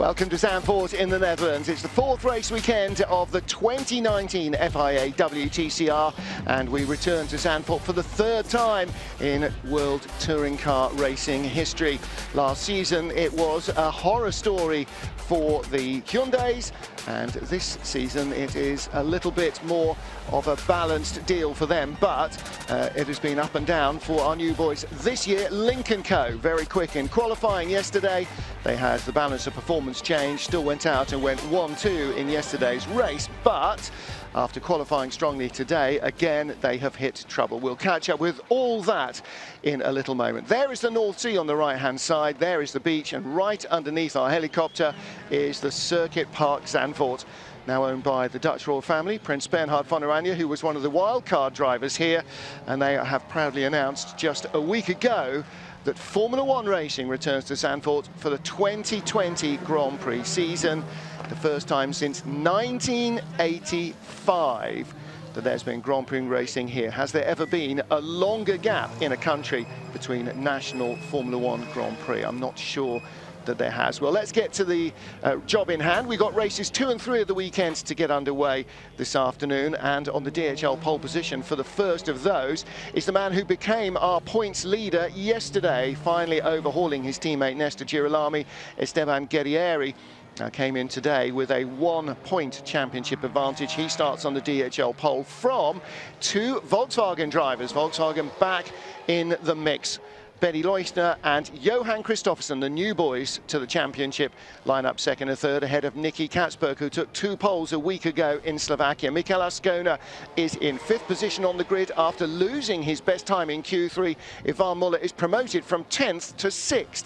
Welcome to Zandvoort in the Netherlands. It's the fourth race weekend of the 2019 FIA WTCR, and we return to Zandvoort for the third time in World Touring Car Racing history. Last season it was a horror story for the Hyundais, and this season it is a little bit more of a balanced deal for them, but it has been up and down for our new boys this year. Lincoln Co. very quick in qualifying yesterday. They had the balance of performance change, still went out and went 1-2 in yesterday's race, but after qualifying strongly today, again, they have hit trouble. We'll catch up with all that in a little moment. There is the North Sea on the right-hand side. There is the beach, and right underneath our helicopter is the Circuit Park Zandvoort, now owned by the Dutch royal family, Prince Bernhard von Oranje, who was one of the wildcard drivers here, and they have proudly announced just a week ago that Formula One racing returns to Zandvoort for the 2020 Grand Prix season. The first time since 1985 that there's been Grand Prix racing here. Has there ever been a longer gap in a country between national Formula One Grand Prix? I'm not sure that there has. Well, let's get to the job in hand. We've got races 2 and 3 of the weekend to get underway this afternoon, and on the DHL pole position for the first of those is the man who became our points leader yesterday, finally overhauling his teammate Nesta Girolami. Esteban Guerrieri came in today with a 1-point championship advantage. He starts on the DHL pole from 2 Volkswagen drivers. Volkswagen back in the mix. Benny Leusner and Johan Christoffersen, the new boys to the championship, line up second and third ahead of Nicky Katzberg, who took 2 poles a week ago in Slovakia. Mikel Ascona is in 5th position on the grid after losing his best time in Q3. Ivan Muller is promoted from 10th to 6th.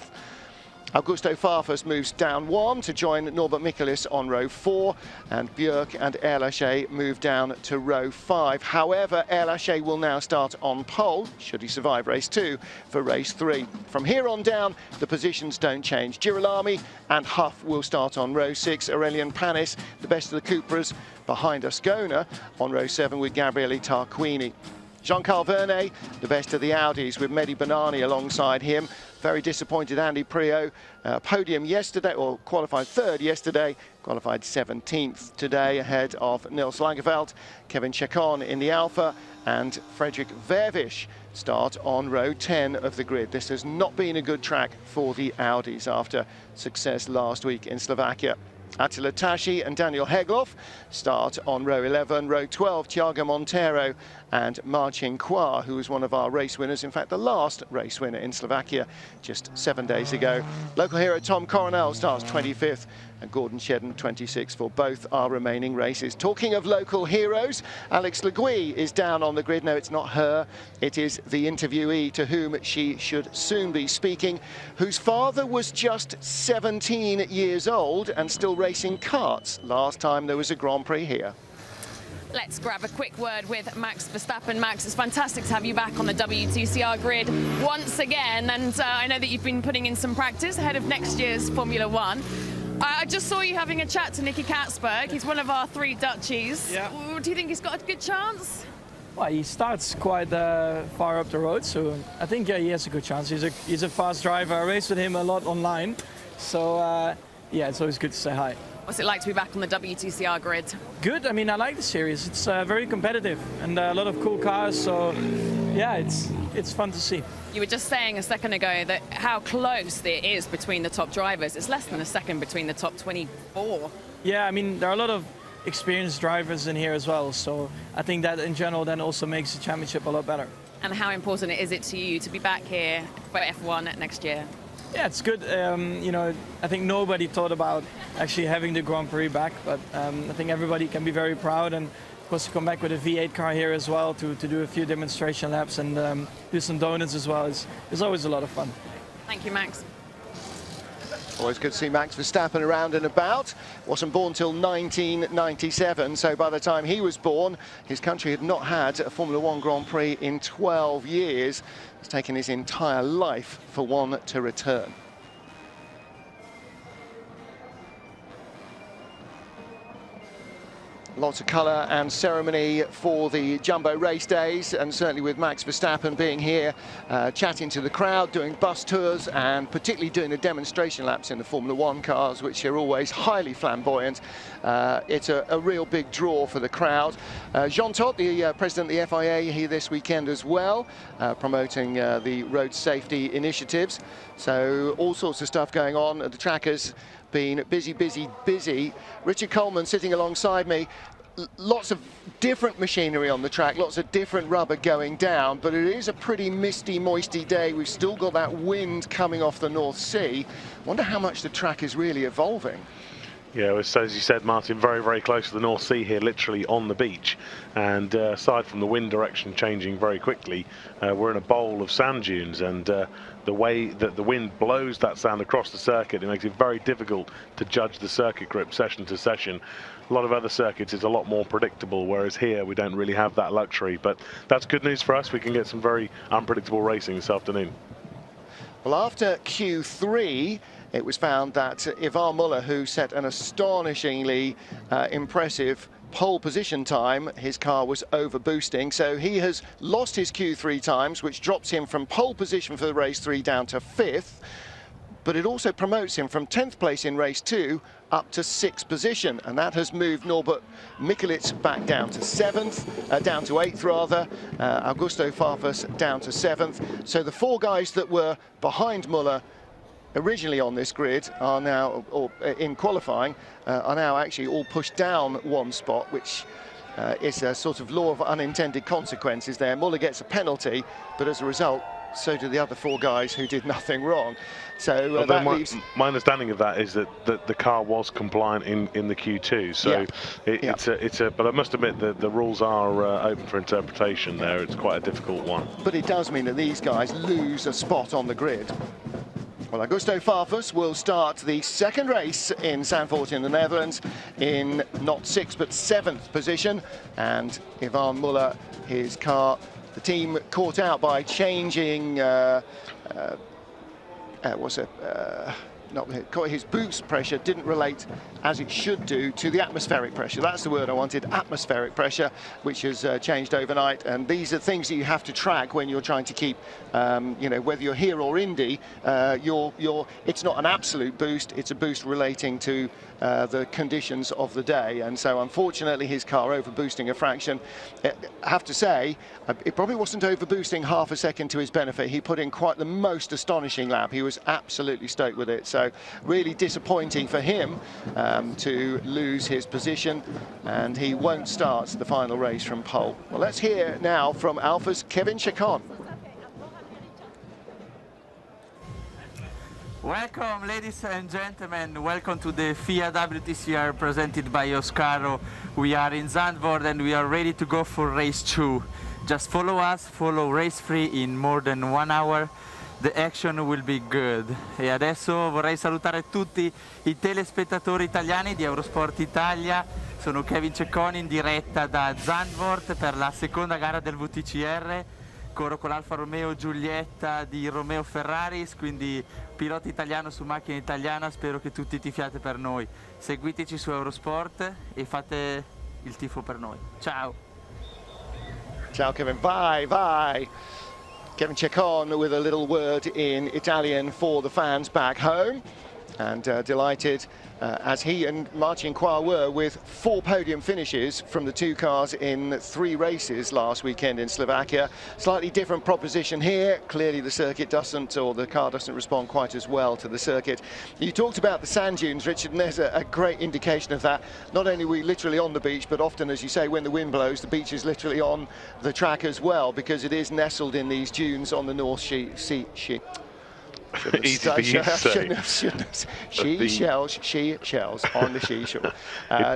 Augusto Farfus moves down 1 to join Norbert Michaelis on row 4, and Björk and Erlaché move down to row 5. However, Erlaché will now start on pole, should he survive race 2, for race 3. From here on down, the positions don't change. Girolami and Huff will start on row 6. Aurelian Panis, the best of the Cupras, behind Ascona on row 7 with Gabriele Tarquini. Jean-Carl Vernet, the best of the Audis, with Mehdi Banani alongside him. Very disappointed Andy Priaulx, podium yesterday, or qualified 3rd yesterday, qualified 17th today, ahead of Nils Langeveld. Kevin Chacon in the Alpha, and Frederick Vervisch start on row 10 of the grid. This has not been a good track for the Audis after success last week in Slovakia. Attila Tashi and Daniel Hegloff start on row 11. Row 12, Thiago Montero and Marcin Kua, who was one of our race winners, in fact the last race winner in Slovakia just 7 days ago. Local hero Tom Coronel starts 25th, and Gordon Shedden 26th for both our remaining races. Talking of local heroes, Alex Le Gui is down on the grid. No, it's not her, it is the interviewee to whom she should soon be speaking, whose father was just 17 years old and still racing karts last time there was a Grand Prix here. Let's grab a quick word with Max Verstappen. Max, it's fantastic to have you back on the WTCR grid once again, and I know that you've been putting in some practice ahead of next year's Formula One. I just saw you having a chat to Nicky Katzberg. He's one of our 3 Dutchies. Yeah. Do you think he's got a good chance? Well, he starts quite far up the road, so I think he has a good chance. He's a fast driver. I raced with him a lot online, so yeah, it's always good to say hi. What's it like to be back on the WTCR grid? Good. I mean, I like the series. It's very competitive and a lot of cool cars, so yeah, it's fun to see. You were just saying a second ago that how close it is between the top drivers. It's less than a second between the top 24. Yeah, I mean, there are a lot of experienced drivers in here as well, so I think that in general then also makes the championship a lot better. And how important is it to you to be back here for F1 next year? Yeah, it's good. You know, I think nobody thought about actually having the Grand Prix back, but I think everybody can be very proud, and of course to come back with a V8 car here as well to do a few demonstration laps and do some donuts as well is always a lot of fun. Thank you, Max. Always good to see Max Verstappen around and about. Wasn't born till 1997, so by the time he was born, his country had not had a Formula One Grand Prix in 12 years. It's taken his entire life for one to return. Lots of colour and ceremony for the Jumbo race days, and certainly with Max Verstappen being here, chatting to the crowd, doing bus tours, and particularly doing the demonstration laps in the Formula One cars, which are always highly flamboyant. It's a real big draw for the crowd. Jean Todt, the president of the FIA, here this weekend as well, promoting the road safety initiatives. So all sorts of stuff going on. The track has been busy, busy, busy. Richard Coleman sitting alongside me. Lots of different machinery on the track, lots of different rubber going down, but it is a pretty misty, moisty day. We've still got that wind coming off the North Sea. Wonder how much the track is really evolving. Yeah, so as you said, Martin, very, very close to the North Sea here, literally on the beach. And aside from the wind direction changing very quickly, we're in a bowl of sand dunes, and the way that the wind blows that sand across the circuit, it makes it very difficult to judge the circuit grip session to session. A lot of other circuits it's a lot more predictable, whereas here we don't really have that luxury. But that's good news for us. We can get some very unpredictable racing this afternoon. Well, after Q3, it was found that Ivan Muller, who set an astonishingly impressive pole position time, his car was over boosting, so he has lost his Q3 times, which drops him from pole position for the race 3 down to 5th. But it also promotes him from 10th place in race 2 up to 6th position, and that has moved Norbert Mikulits back down to 7th, down to 8th rather, Augusto Farfus down to 7th. So the 4 guys that were behind Muller originally on this grid are now, or in qualifying, are now actually all pushed down 1 spot, which is a sort of law of unintended consequences there. Muller gets a penalty, but as a result, so do the other 4 guys who did nothing wrong. So that leaves... My understanding of that is that the car was compliant in the Q2. So yeah. But I must admit that the rules are open for interpretation there. It's quite a difficult one. But it does mean that these guys lose a spot on the grid. Well, Augusto Farfus will start the 2nd race in Zandvoort in the Netherlands in not 6th but 7th position, and Ivan Muller, his car, the team caught out by changing his boost pressure didn't relate as it should do to the atmospheric pressure. That's the word I wanted, atmospheric pressure, which has changed overnight. And these are things that you have to track when you're trying to keep, you know, whether you're here or Indy, it's not an absolute boost, it's a boost relating to the conditions of the day. And so unfortunately his car overboosting a fraction. I have to say, it probably wasn't overboosting half a second to his benefit. He put in quite the most astonishing lap. He was absolutely stoked with it. So really disappointing for him to lose his position, and he won't start the final race from pole. Well, let's hear now from Alpha's Kevin Chacon. Welcome, ladies and gentlemen. Welcome to the FIA WTCR presented by Oscaro. We are in Zandvoort and we are ready to go for race 2. Just follow us, follow Race Free in more than 1 hour. The action will be good. E adesso vorrei salutare tutti i telespettatori italiani di Eurosport Italia. Sono Kevin Cecconi in diretta da Zandvoort per la 2ª gara del WTCR. Corro con l'Alfa Romeo Giulietta di Romeo Ferraris, quindi pilota italiano su macchina italiana. Spero che tutti tifiate per noi. Seguiteci su Eurosport e fate il tifo per noi. Ciao. Ciao Kevin, bye, bye. Kevin Ceccon with a little word in Italian for the fans back home, and delighted as he and Marcin Kwa were with 4 podium finishes from the 2 cars in 3 races last weekend in Slovakia. Slightly different proposition here. Clearly the circuit doesn't, or the car doesn't respond quite as well to the circuit. You talked about the sand dunes, Richard, and there's a great indication of that. Not only are we literally on the beach, but often, as you say, when the wind blows, the beach is literally on the track as well, because it is nestled in these dunes on the North Sea. Easy for you to say. She shells on the seashore.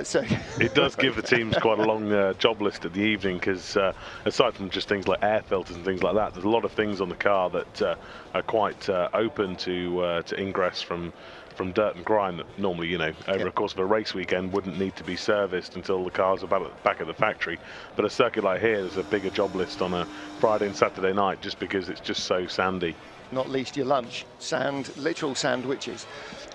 So it does give the teams quite a long job list at the evening, because aside from just things like air filters and things like that, there's a lot of things on the car that are quite open to ingress from dirt and grime that normally, you know, over the course of a race weekend wouldn't need to be serviced until the car's back at the factory. But a circuit like here, there's a bigger job list on a Friday and Saturday night, just because it's just so sandy. Not least your lunch, sand, literal sandwiches.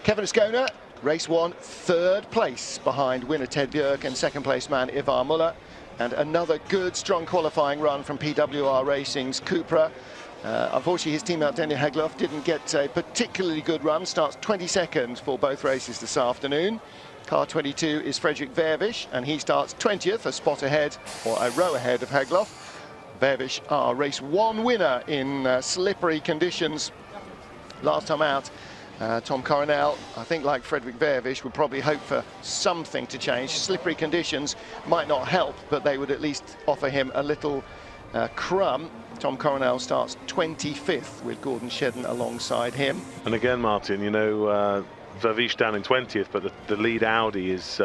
Kevin Ascona Race 1, 3rd place behind winner Ted Björk and 2nd place man Ivar Muller. And another good, strong qualifying run from PWR Racing's Cupra. Unfortunately, his teammate Daniel Hegloff didn't get a particularly good run. Starts 22nd for both races this afternoon. Car 22 is Fredrik Vervish, and he starts 20th, a spot ahead, or a row ahead of Hegloff. Vervish, our race 1 winner in slippery conditions last time out. Tom Coronel, I think like Fredrik Vervish, would probably hope for something to change. Slippery conditions might not help, but they would at least offer him a little crumb. Tom Coronel starts 25th with Gordon Shedden alongside him. And again, Martin, you know, Vervish down in 20th, but the lead Audi is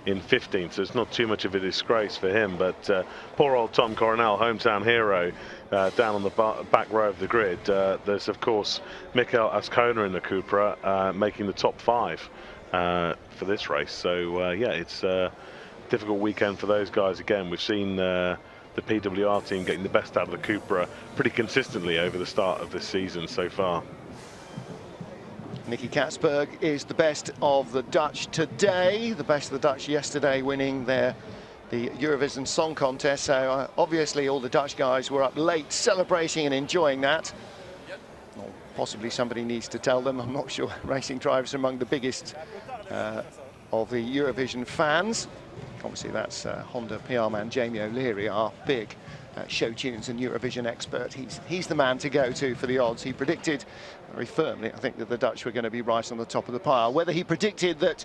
in 15th, so it's not too much of a disgrace for him. But poor old Tom Coronel, hometown hero, down on the back row of the grid. There's, of course, Mikael Ascona in the Cupra making the top 5 for this race. So, yeah, it's a difficult weekend for those guys again. We've seen the PWR team getting the best out of the Cupra pretty consistently over the start of this season so far. Nicky Katsberg is the best of the Dutch today, the best of the Dutch yesterday, winning the Eurovision Song Contest. So obviously all the Dutch guys were up late celebrating and enjoying that. Or possibly somebody needs to tell them. I'm not sure. Racing drivers are among the biggest of the Eurovision fans. Obviously that's Honda PR man Jamie O'Leary, our big show tunes and Eurovision expert. He's the man to go to for the odds. He predicted very firmly, I think, that the Dutch were going to be right on the top of the pile. Whether he predicted that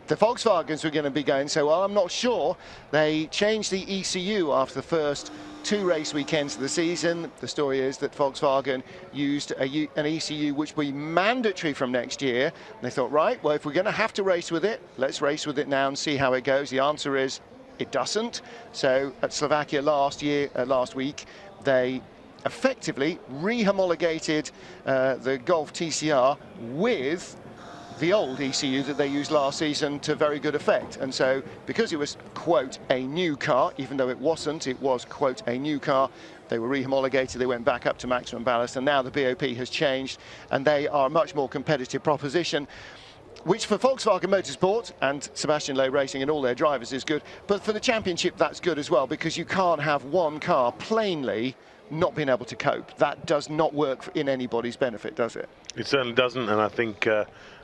the Volkswagens were going to be going so well, I'm not sure. They changed the ECU after the first 2 race weekends of the season. The story is that Volkswagen used an ECU which will be mandatory from next year. And they thought, right, well, if we're going to have to race with it, let's race with it now and see how it goes. The answer is it doesn't. So at Slovakia last week, they effectively re-homologated the Golf TCR with the old ECU that they used last season to very good effect. And so because it was, quote, a new car, even though it wasn't, it was, quote, a new car, they were re-homologated, they went back up to maximum ballast, and now the BOP has changed and they are a much more competitive proposition, which for Volkswagen Motorsport and Sebastian Loeb Racing and all their drivers is good. But for the championship, that's good as well, because you can't have one car plainly not being able to cope. That does not work in anybody's benefit, does it? It certainly doesn't, and I think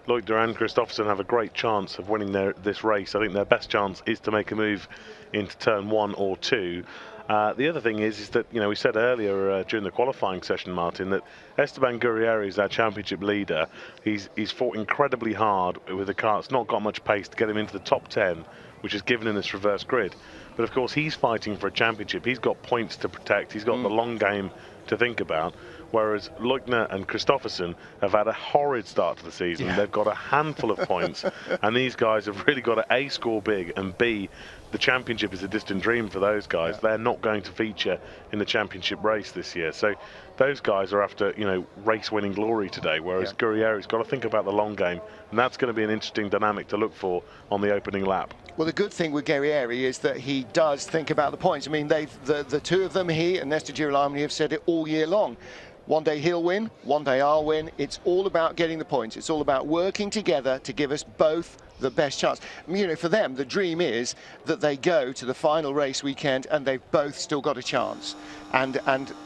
Loic Duran and Kristoffersson have a great chance of winning this race. I think their best chance is to make a move into turn 1 or 2. The other thing is that, you know, we said earlier during the qualifying session, Martin, that Esteban Gurrieri is our championship leader. He's fought incredibly hard with a car that's not got much pace to get him into the top 10, which is given in this reverse grid. But of course, he's fighting for a championship. He's got points to protect. He's got the long game to think about. Whereas Leukner and Kristoffersson have had a horrid start to the season. Yeah. They've got a handful of points, and these guys have really got to A, score big, and B, the championship is a distant dream for those guys. Yeah. They're not going to feature in the championship race this year. So those guys are after, you know, race-winning glory today, whereas Gurrieri's got to think about the long game, and that's going to be an interesting dynamic to look for on the opening lap. Well, the good thing with Gurrieri is that he does think about the points. I mean, the two of them, he and Nestor Girolami, have said it all year long. One day he'll win, one day I'll win. It's all about getting the points. It's all about working together to give us both the best chance. I mean, you know, for them, the dream is that they go to the final race weekend and they've both still got a chance. And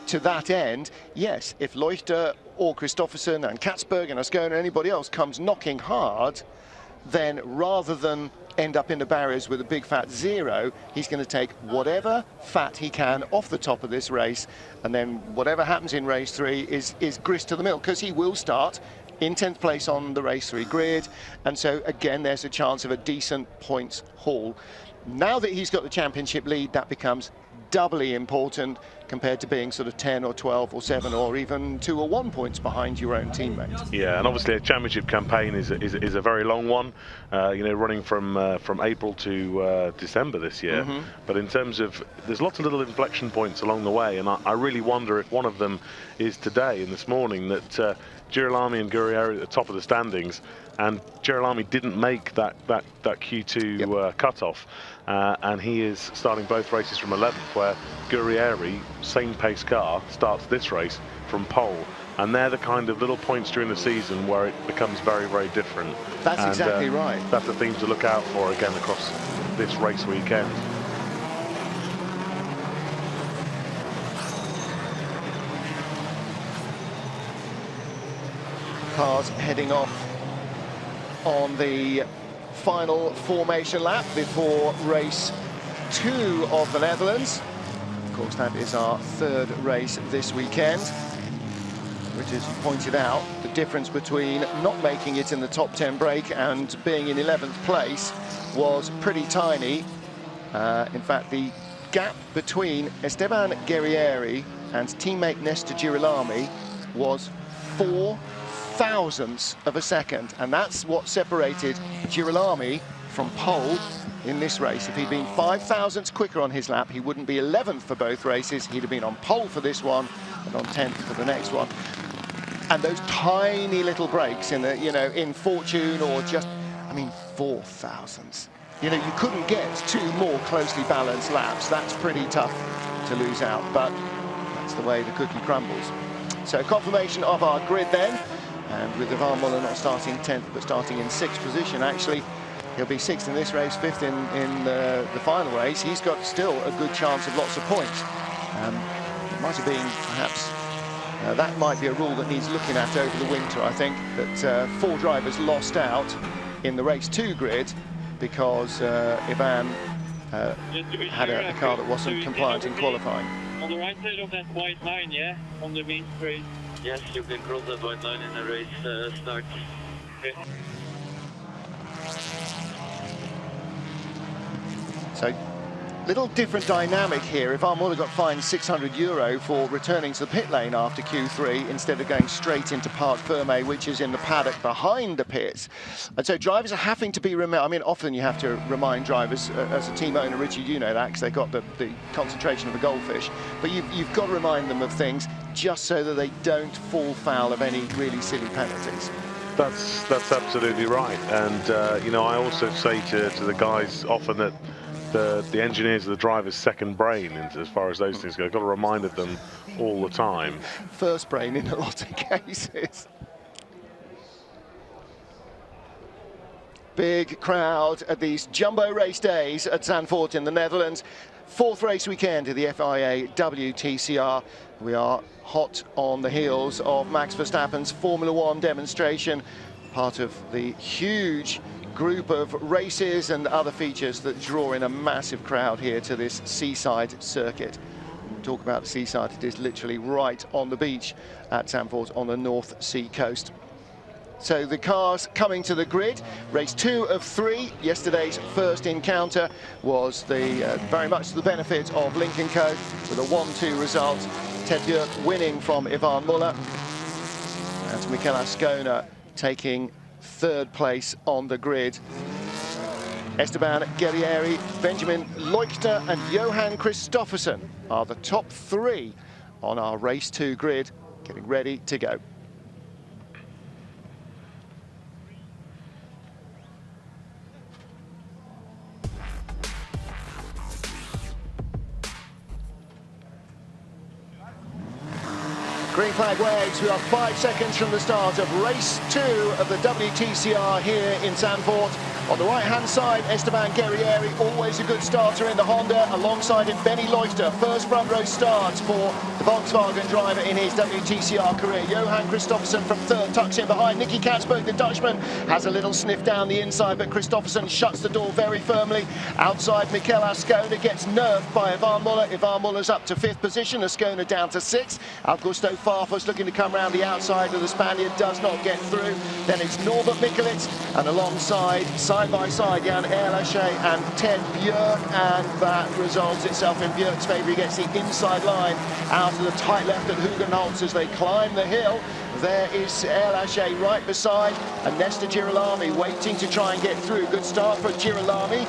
to that end, yes, if Leuchter or Kristoffersson and Katsberg and Ascona and anybody else comes knocking hard, then rather than end up in the barriers with a big fat 0, he's going to take whatever fat he can off the top of this race, and then whatever happens in race 3 is grist to the mill, because he will start in 10th place on the race 3 grid, and so again there's a chance of a decent points haul. Now that he's got the championship lead, that becomes doubly important compared to being sort of 10 or 12 or 7 or even 2 or 1 points behind your own teammate. Yeah, and obviously a championship campaign is a very long one, you know, running from April to December this year. But in terms of, there's lots of little inflection points along the way, and I really wonder if one of them is today and this morning, that Girolami and Gurrieri at the top of the standings and Girolami didn't make that Q2 cutoff, and he is starting both races from 11th, where Guerrieri, same pace car, starts this race from pole. And they're the kind of little points during the season where it becomes very, very different. That's exactly right. That's the thing to look out for again across this race weekend. Cars heading off on the final formation lap before race 2 of the Netherlands. Of course, that is our 3rd race this weekend, which, as you pointed out, the difference between not making it in the top 10 break and being in 11th place was pretty tiny. In fact, the gap between Esteban Guerrieri and teammate Nesta Girolami was 4 thousandths of a second, and that's what separated Girolami from pole in this race. If he'd been 5 thousandths quicker on his lap, he wouldn't be 11th for both races. He'd have been on pole for this one and on 10th for the next one. And those tiny little breaks in the, in Fortune, or just, 4 thousandths. You couldn't get 2 more closely balanced laps. That's pretty tough to lose out, but that's the way the cookie crumbles. So confirmation of our grid then, and with Ivan Muller not starting 10th but starting in 6th position. Actually, he'll be 6th in this race, 5th in the final race. He's got still a good chance of lots of points. It might have been perhaps that might be a rule that needs looking at over the winter. I think that 4 drivers lost out in the race 2 grid because Ivan had a car that wasn't compliant in qualifying. On the right side of that white line, yeah? On the main straight. Yes, you can cross that white line in the race start. Okay. So, little different dynamic here. Ivan Muller got fined €600 for returning to the pit lane after Q3 instead of going straight into Parc Fermé, which is in the paddock behind the pits. And so drivers are having to be often you have to remind drivers, as a team owner, Richie, you know that, because they've got the concentration of a goldfish. But you've got to remind them of things just so that they don't fall foul of any really silly penalties. That's absolutely right. And, I also say to the guys often that the engineers are the driver's second brain as far as those things go. I've got to remind them all the time. First brain in a lot of cases. Big crowd at these jumbo race days at Zandvoort in the Netherlands. 4th race weekend of the FIA WTCR. We are hot on the heels of Max Verstappen's Formula 1 demonstration, part of the huge group of races and other features that draw in a massive crowd here to this seaside circuit. When we talk about the seaside, it is literally right on the beach at Zandvoort on the North Sea coast. So the cars coming to the grid, race 2 of 3. Yesterday's first encounter was very much to the benefit of Lynk & Co. with a 1-2 result. Ted Björk winning from Ivan Muller, and Michele Ascona taking 3rd place on the grid. Esteban Guerrieri, Benjamin Leuchter and Johan Kristoffersen are the top 3 on our race 2 grid, getting ready to go. Green flag waves. We are 5 seconds from the start of race 2 of the WTCR here in Zandvoort. On the right-hand side, Esteban Guerrieri, always a good starter in the Honda. Alongside him, Benny Leuchter, first front row start for the Volkswagen driver in his WTCR career. Johan Kristoffersen from 3rd, tucks in behind. Nicky Katzberg, the Dutchman, has a little sniff down the inside, but Kristoffersen shuts the door very firmly. Outside, Michele Ascona gets nerfed by Ivan Muller. Ivan Muller's up to 5th position, Ascona down to 6th. Augusto Farfus looking to come round the outside of the Spaniard, does not get through. Then it's Norbert Mikulits, and alongside, side by side, Jan Erlaché and Ted Björk, and that resolves itself in Björk's favour. He gets the inside line out of the tight left at Hugenholtz as they climb the hill. There is Erlaché right beside, and Nesta Girolami waiting to try and get through. Good start for Girolami,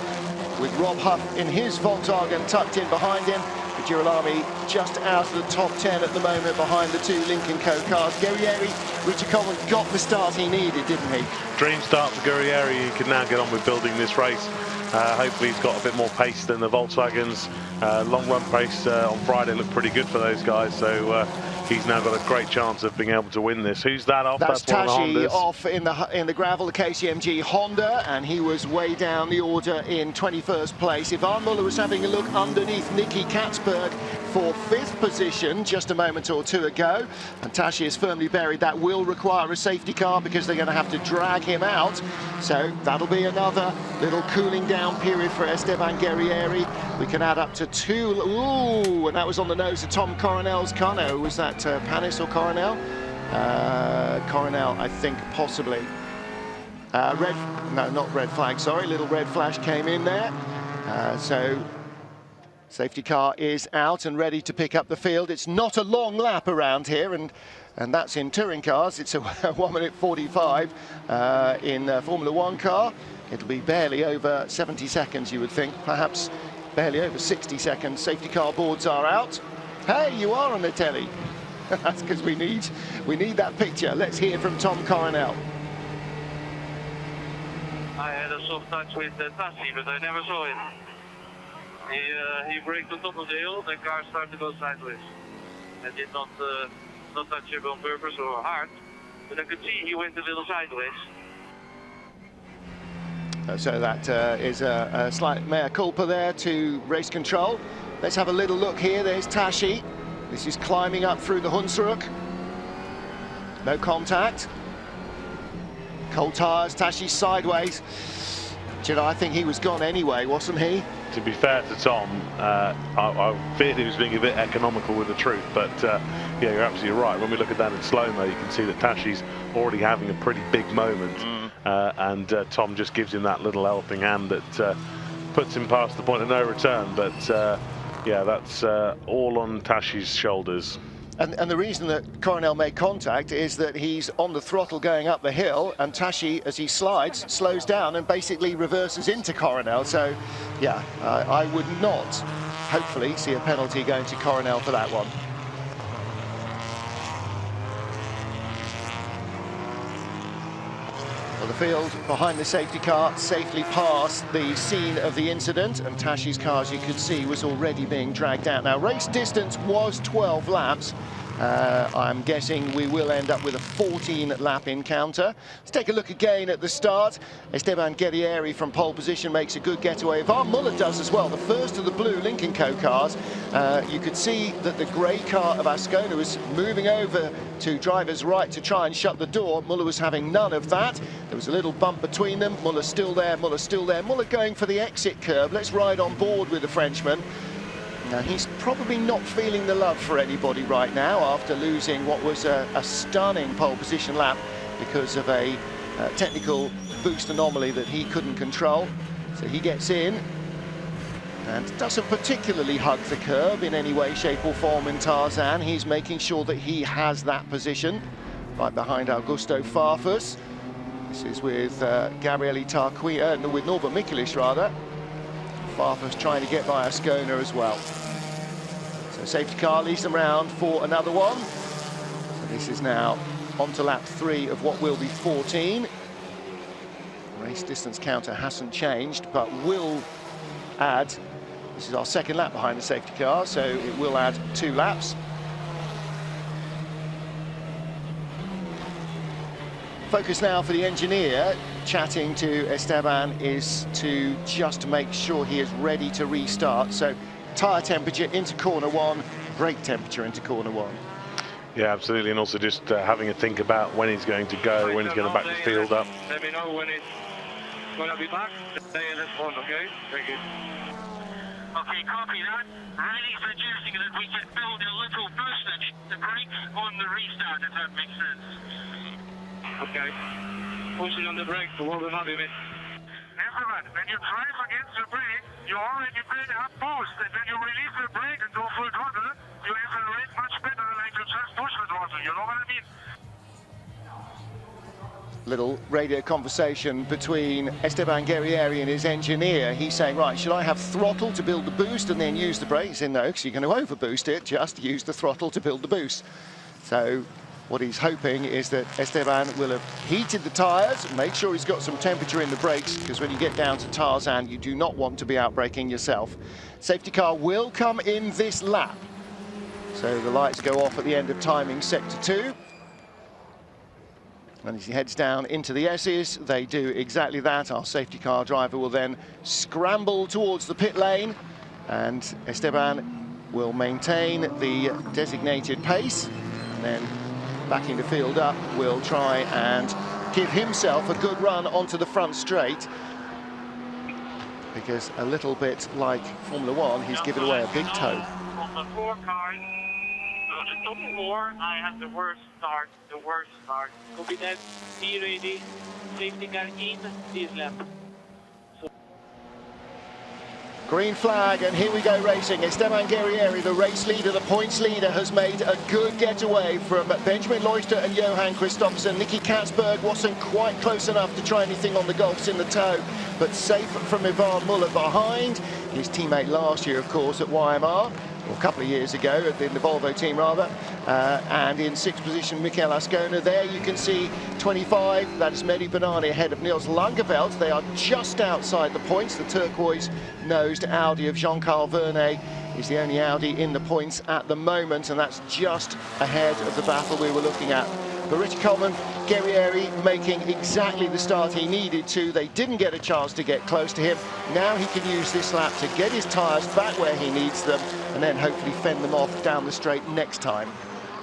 with Rob Huff in his Volkswagen tucked in behind him. Girolami just out of the top 10 at the moment behind the two Lincoln Co cars. Guerrieri, Richard Coleman got the start he needed, didn't he? Dream start for Guerrieri. He can now get on with building this race. Hopefully he's got a bit more pace than the Volkswagens. Long run pace on Friday looked pretty good for those guys, so he's now got a great chance of being able to win this. Who's that off? That's one of the Tashi Hondas. off in the gravel, the KCMG Honda, and he was way down the order in 21st place. Ivan Muller was having a look underneath Nicky Katzberg for 5th position just a moment or two ago, and Tashi is firmly buried. That will require a safety car because they're going to have to drag him out, so that'll be another little cooling down period for Esteban Guerrieri. We can add up to 2. Ooh, and that was on the nose of Tom Coronel's car. No, was that Panis or Coronel? Coronel, I think, possibly. No, not red flag, sorry. Little red flash came in there. So safety car is out and ready to pick up the field. It's not a long lap around here, and that's in touring cars. It's a 1 minute 45 in a Formula One car. It'll be barely over 70 seconds, you would think, perhaps barely over 60 seconds. Safety car boards are out. Hey, you are on the telly. That's because we need that picture. Let's hear from Tom Coronel. I had a soft touch with Tashi, but I never saw it. He braked on top of the hill, the car started to go sideways. I did not touch him on purpose or hard, but I could see he went a little sideways. So that is a slight mea culpa there to race control. Let's have a little look here. There's Tashi. This is climbing up through the Hunsrück. No contact. Cold tyres, Tashi sideways. Do you know, I think he was gone anyway, wasn't he? To be fair to Tom, I feared he was being a bit economical with the truth, but yeah, you're absolutely right. When we look at that in slow-mo, you can see that Tashi's already having a pretty big moment, and Tom just gives him that little helping hand that puts him past the point of no return. But yeah, that's all on Tashi's shoulders. And the reason that Coronel made contact is that he's on the throttle going up the hill, and Tashi, as he slides, slows down and basically reverses into Coronel. So, yeah, I would not, hopefully, see a penalty going to Coronel for that one. Well, the field behind the safety car safely past the scene of the incident, and Tashi's car, as you could see, was already being dragged out. Now, race distance was 12 laps. I'm guessing we will end up with a 14-lap encounter. Let's take a look again at the start. Esteban Guerrieri from pole position makes a good getaway. Ivan Muller does as well, the first of the blue Lincoln Co cars. You could see that the grey car of Ascona was moving over to driver's right to try and shut the door. Muller was having none of that. There was a little bump between them. Muller still there, Muller still there. Muller going for the exit curb. Let's ride on board with the Frenchman. Now, he's probably not feeling the love for anybody right now after losing what was a stunning pole position lap because of a technical boost anomaly that he couldn't control. So he gets in and doesn't particularly hug the curb in any way, shape or form in Tarzan. He's making sure that he has that position right behind Augusto Farfus. This is with Gabriele Tarquini, with Norbert Mikulicz rather. Farfus trying to get by Ascona as well. So safety car leads them round for another one. So this is now on to lap 3 of what will be 14. Race distance counter hasn't changed, but will add, this is our second lap behind the safety car, so it will add 2 laps. Focus now for the engineer chatting to Esteban is to just make sure he is ready to restart. So tyre temperature into corner 1, brake temperature into corner 1. Yeah, absolutely, and also just having a think about when he's going to go, when he's going to back the field up. Let me know when it's going to be back. Stay in this one, okay? Thank you. Okay, copy that. Really suggesting that we can build a little boostage to brake on the restart, if that makes sense. Okay. Pushing on the brake for more than 100 minutes. Gentlemen, when you drive against the brake, you already build up boost, and then you release the brake and go full throttle, you accelerate much better than like you just push the throttle, you know what I mean? Little radio conversation between Esteban Guerrieri and his engineer. He's saying, right, should I have throttle to build the boost and then use the brakes? In no, because you're going to overboost it, just use the throttle to build the boost. So what he's hoping is that Esteban will have heated the tyres, make sure he's got some temperature in the brakes, because when you get down to Tarzan, you do not want to be out-braking yourself. Safety car will come in this lap. So the lights go off at the end of timing sector 2. And as he heads down into the S's, they do exactly that. Our safety car driver will then scramble towards the pit lane, and Esteban will maintain the designated pace, and then backing the field up will try and give himself a good run onto the front straight, because a little bit like Formula One, he's given away a big toe. On the 4 cars, top 4, I have the worst start, Copy that, be ready, safety car in this lap. Green flag, and here we go racing. Esteban Guerrieri, the race leader, the points leader, has made a good getaway from Benjamin Leuchter and Johan Kristoffersen. Nicky Katzberg wasn't quite close enough to try anything on the Golfs in the tow, but safe from Ivan Muller behind. His teammate last year, of course, at YMR, or a couple of years ago, in the Volvo team rather, and in 6th position, Michael Ascona. There you can see 25, that is Mehdi Banani ahead of Niels Langeveld. They are just outside the points. The turquoise-nosed Audi of Jean-Carl Vernet is the only Audi in the points at the moment, and that's just ahead of the battle we were looking at. But Richie Coleman, Guerrieri making exactly the start he needed to. They didn't get a chance to get close to him. Now he can use this lap to get his tyres back where he needs them, and then hopefully fend them off down the straight next time.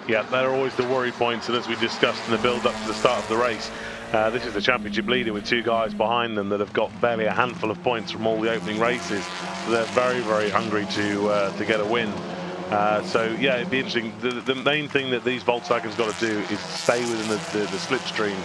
Yeah, they're always the worry points, and as we discussed in the build-up to the start of the race, this is the championship leader with 2 guys behind them that have got barely a handful of points from all the opening races. So they're very, very hungry to get a win. So yeah, it'd be interesting. The main thing that these Volkswagens got to do is stay within the slipstream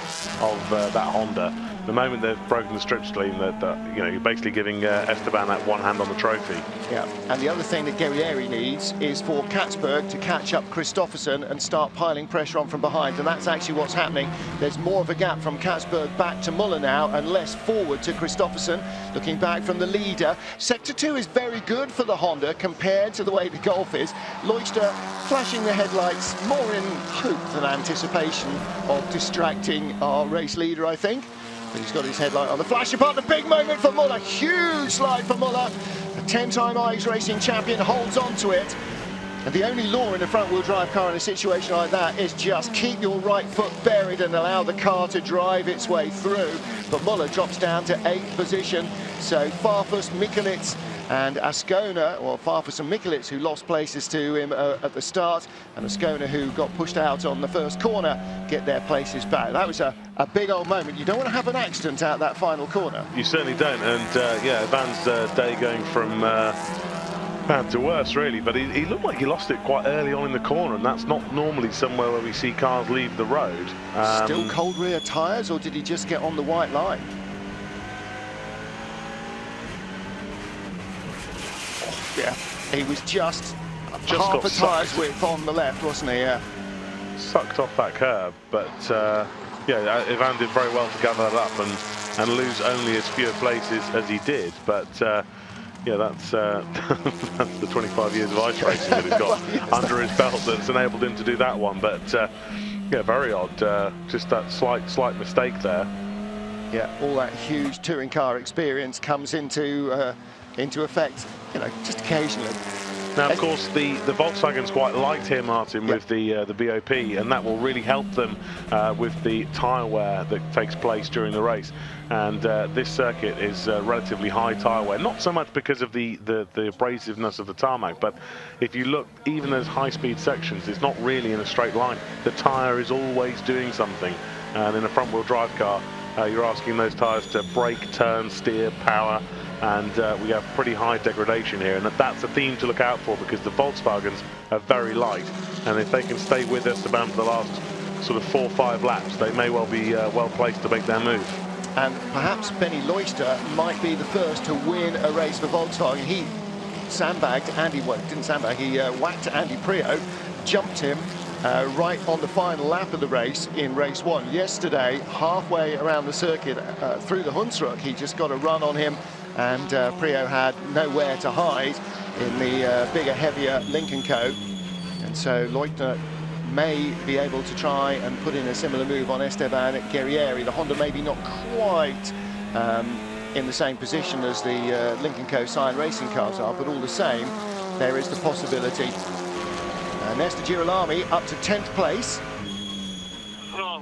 of that Honda. The moment they've broken the slipstream, that you know, you're basically giving Esteban that one hand on the trophy. Yeah, and the other thing that Guerrieri needs is for Katzberg to catch up Kristoffersen and start piling pressure on from behind, and that's actually what's happening. There's more of a gap from Katzberg back to Muller now, and less forward to Kristoffersen, looking back from the leader. Sector 2 is very good for the Honda compared to the way the Golf is. Leuchter flashing the headlights more in hope than anticipation of distracting our race leader, I think. But he's got his headlight on the flash apart. The big moment for Muller, huge slide for Muller. A 10-time ICE racing champion holds on to it. And the only law in a front-wheel drive car in a situation like that is just keep your right foot buried and allow the car to drive its way through. But Muller drops down to 8th position. So Farfus, Mikulits and Ascona, or Farfus and Mikulits, who lost places to him at the start, and Ascona, who got pushed out on the first corner, get their places back. That was a big old moment. You don't want to have an accident out that final corner. You certainly don't, and yeah, Van's day going from bad to worse, really, but he looked like he lost it quite early on in the corner, and that's not normally somewhere where we see cars leave the road. Still cold rear tyres, or did he just get on the white line? Yeah, he was just half a tyre's width on the left, wasn't he? Yeah. Sucked off that curb, but yeah, Ivan did very well to gather that up and lose only as few places as he did. But yeah, that's that's the 25 years of ice racing that he's got under his belt that's enabled him to do that one. But yeah, very odd. Just that slight mistake there. Yeah, all that huge touring car experience comes into effect, you know, just occasionally. Now, of course, the Volkswagen's quite light here, Martin, with the BOP, and that will really help them with the tyre wear that takes place during the race. And this circuit is relatively high tyre wear, not so much because of the abrasiveness of the tarmac, but if you look, even those high-speed sections, it's not really in a straight line. The tyre is always doing something, and in a front-wheel drive car, you're asking those tyres to brake, turn, steer, power, and we have pretty high degradation here, and that's a theme to look out for, because the Volkswagens are very light, and if they can stay with Esteban for the last sort of 4 or 5 laps, they may well be well placed to make their move. And perhaps Benny Leuchter might be the first to win a race for Volkswagen. He sandbagged Andy, well, didn't sandbag, he whacked Andy Priaulx, jumped him, right on the final lap of the race in race 1. Yesterday, halfway around the circuit through the Hunsrück, he just got a run on him, and Prio had nowhere to hide in the bigger, heavier Lincoln Co. And so Leutner may be able to try and put in a similar move on Esteban Guerrieri. The Honda maybe not quite in the same position as the Lincoln Co. Cyan racing cars are, but all the same, there is the possibility. Nesta Girolami up to 10th place. So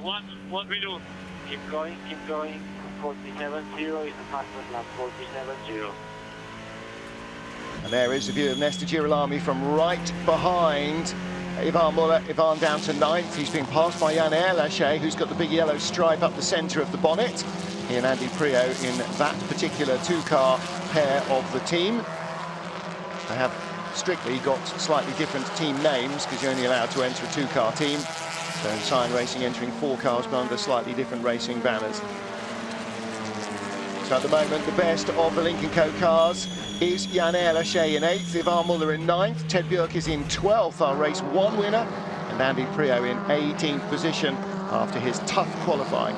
what we do? Keep going, keep going. 47.0 is the fastest lap. 47.0. And there is a view of Nesta Girolami from right behind Ivan Muller. Ivan down to 9th. He's been passed by Jan Erlaché, who's got the big yellow stripe up the centre of the bonnet. He and Andy Prio in that particular two-car pair of the team. They have strictly got slightly different team names because you're only allowed to enter a two-car team. So Cyan Racing entering 4 cars but under slightly different racing banners. So at the moment, the best of the Lincoln Co. cars is Jan Erlaché in 8th, Ivan Muller in 9th, Ted Björk is in 12th, our race 1 winner, and Andy Prio in 18th position after his tough qualifying.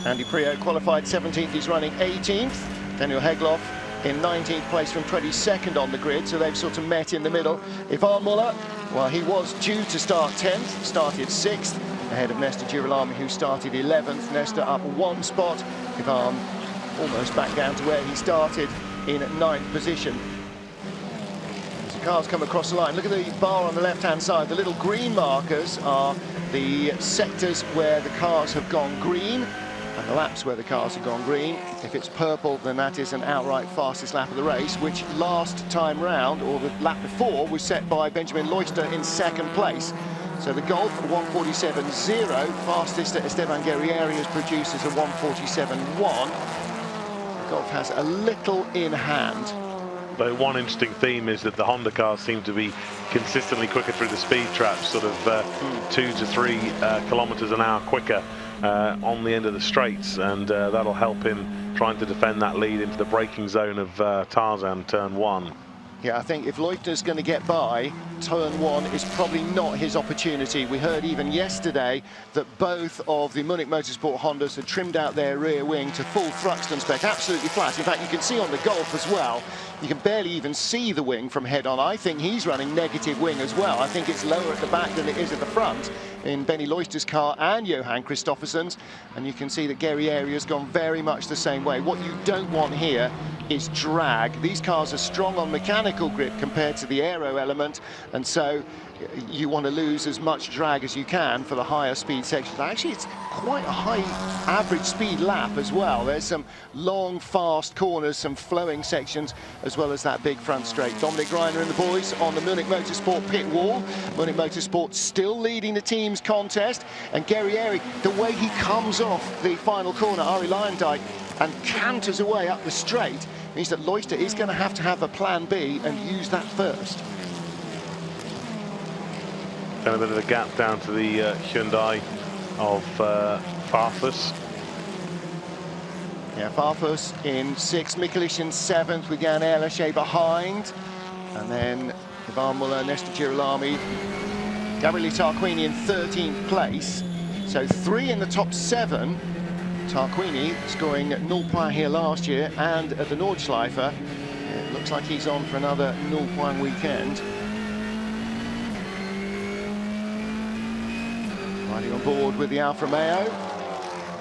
Andy Prio qualified 17th, he's running 18th. Daniel Hegloff in 19th place from 22nd on the grid, so they've sort of met in the middle. Ivan Muller, well, he was due to start 10th, started 6th, ahead of Nesta Girolami, who started 11th. Nesta up 1 spot. Ivan almost back down to where he started in 9th position. As the cars come across the line, look at the bar on the left-hand side. The little green markers are the sectors where the cars have gone green, and the laps where the cars have gone green. If it's purple, then that is an outright fastest lap of the race, which last time round, or the lap before, was set by Benjamin Leutner in 2nd place. So the Golf 147.0, fastest that Esteban Guerrieri has produced is a 147.1. The Golf has a little in hand. But one interesting theme is that the Honda cars seem to be consistently quicker through the speed traps, sort of 2 to 3 kilometers an hour quicker on the end of the straights, and that'll help him trying to defend that lead into the braking zone of Tarzan turn 1. Yeah, I think if Leutner's going to get by, turn 1 is probably not his opportunity. We heard even yesterday that both of the Munich Motorsport Hondas had trimmed out their rear wing to full Thruxton spec, absolutely flat. In fact, you can see on the Golf as well, you can barely even see the wing from head-on. I think he's running negative wing as well. I think it's lower at the back than it is at the front in Benny Leutner's car and Johan Christoffersen's, and you can see that Guerrieri has gone very much the same way. What you don't want here is drag. These cars are strong on mechanical grip compared to the aero element, and so you want to lose as much drag as you can for the higher speed sections. Actually, it's quite a high average speed lap as well. There's some long, fast corners, some flowing sections, as well as that big front straight. Dominic Greiner and the boys on the Munich Motorsport pit wall. Munich Motorsport still leading the team's contest, and Guerrieri, the way he comes off the final corner, Arie Luyendyk, and canters away up the straight, means that Leutner is going to have a plan B and use that first. And a bit of a gap down to the Hyundai of Farfus. Yeah, Farfus in 6th, Mikulicz in 7th with Jan Erlaché behind. And then Ivan Muller, Nesta Girolami, Gabriele Tarquini in 13th place. So 3 in the top 7. Tarquini scoring 0 points here last year and at the Nordschleife. It looks like he's on for another 0 point weekend. Riding on board with the Alfa Romeo.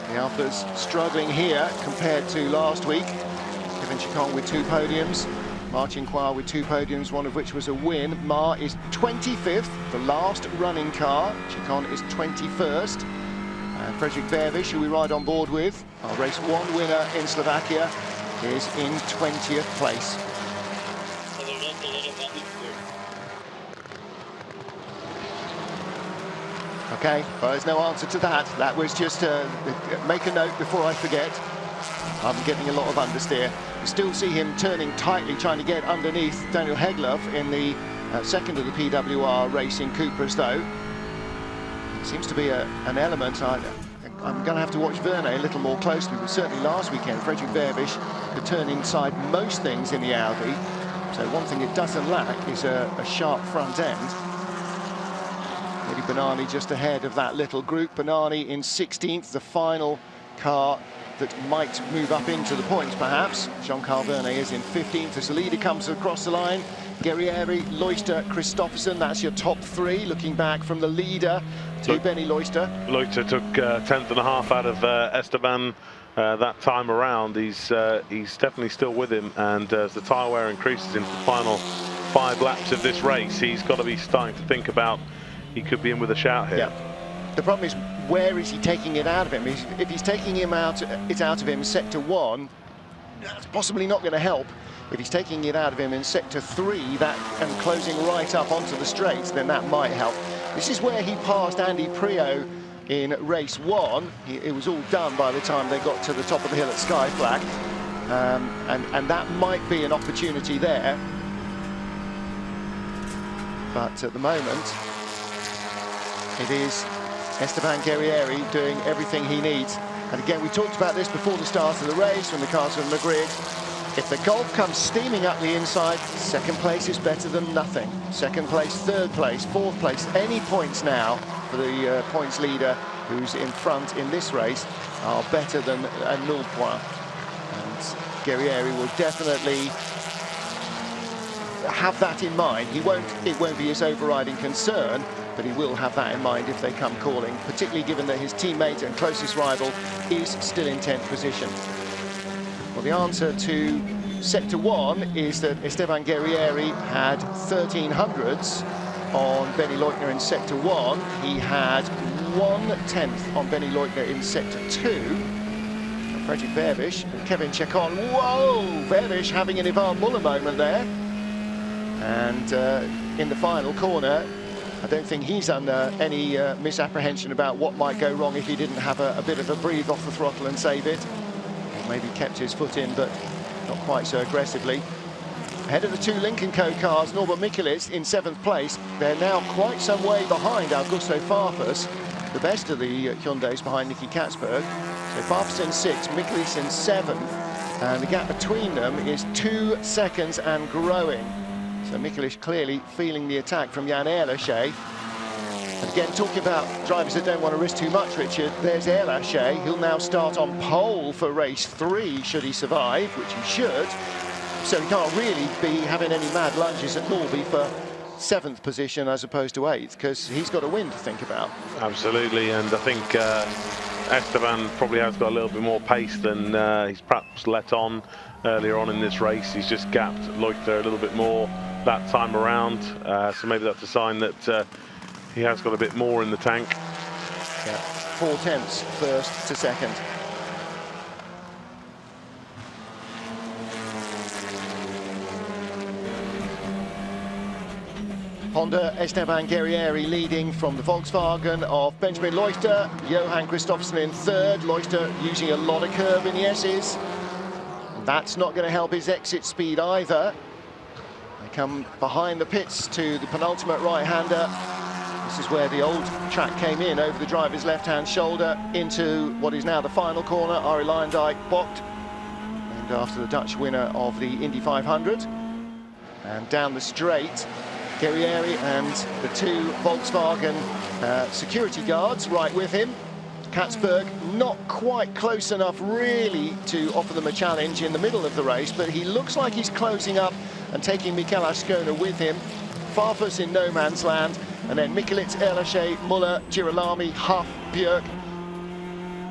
The Alfa's struggling here compared to last week. Kevin Chicon with 2 podiums. Martin Quire with 2 podiums, one of which was a win. Ma is 25th, the last running car. Chicon is 21st. And Fredrik Verviš, who we ride on board with, our race 1 winner in Slovakia, is in 20th place. Okay, well, there's no answer to that. That was just make a note before I forget. I'm getting a lot of understeer. You still see him turning tightly, trying to get underneath Daniel Hegloff in the second of the PWR Racing Cupras, though. It seems to be an element. I'm going to have to watch Verne a little more closely, but certainly last weekend, Fredrik Verviš could turn inside most things in the Audi. So one thing it doesn't lack is a sharp front end. Maybe Banani just ahead of that little group. Banani in 16th, the final car that might move up into the points, perhaps. Jean-Carl Vernet is in 15th as the leader comes across the line. Guerrieri, Loister, Christopherson, that's your top three, looking back from the leader to Benny Loister. Loister took 10th and a half out of Esteban that time around. He's definitely still with him, and as the tyre wear increases into the final 5 laps of this race, he's got to be starting to think about he could be in with a shout here. Yeah. The problem is, where is he taking it out of him? If he's taking it out of him in sector 1, that's possibly not going to help. If he's taking it out of him in sector 3 and closing right up onto the straights, then that might help. This is where he passed Andy Prio in race 1. It was all done by the time they got to the top of the hill at Sky Flag, and that might be an opportunity there. But at the moment, it is Esteban Guerrieri doing everything he needs. And again, we talked about this before the start of the race when the cars were in the grid. If the Golf comes steaming up the inside, second place is better than nothing. Second place, third place, fourth place, any points now for the points leader who's in front in this race are better than a nul point. And Guerrieri will definitely have that in mind. It won't be his overriding concern, but he will have that in mind if they come calling, particularly given that his teammate and closest rival is still in 10th position. Well, the answer to sector 1 is that Esteban Guerrieri had 1300s on Benny Leutner in sector 1. He had 1/10 on Benny Leutner in sector 2. And Fredrik Vervisch and Kevin Chacon. Whoa! Vervisch having an Ivan Muller moment there. And in the final corner, I don't think he's under any misapprehension about what might go wrong if he didn't have a bit of a breathe off the throttle and save it. Maybe kept his foot in, but not quite so aggressively. Ahead of the 2 Lincoln Co cars, Norbert Mikulits in 7th place. They're now quite some way behind Augusto Farfus, the best of the Hyundais behind Nicky Katzberg. So Farfus in 6th, Mikulits in 7th, and the gap between them is 2 seconds and growing. So Mikulits clearly feeling the attack from Jan Erlaché. And again, talking about drivers that don't want to risk too much, Richard, there's Erlaché. He'll now start on pole for race 3, should he survive, which he should. So he can't really be having any mad lunges at Norby for 7th position as opposed to 8th, because he's got a win to think about. Absolutely, and I think Esteban probably has got a little bit more pace than he's perhaps let on earlier on in this race. He's just gapped Leutner a little bit more that time around, so maybe that's a sign that he has got a bit more in the tank. Yeah, 4/10 first to second. Honda, Esteban Guerrieri leading from the Volkswagen of Benjamin Loister. Johan Christopherson in 3rd. Loister using a lot of curb in the S's. That's not going to help his exit speed either. They come behind the pits to the penultimate right-hander. This is where the old track came in, over the driver's left-hand shoulder into what is now the final corner. Arie Luyendyk bocked, named after the Dutch winner of the Indy 500. And down the straight, Guerrieri and the 2 Volkswagen security guards right with him. Katzberg not quite close enough really to offer them a challenge in the middle of the race, but he looks like he's closing up and taking Mikel Ascona with him. Farfus in no man's land, and then Mikulits, Erlaché, Muller, Girolami, Huff, Björk.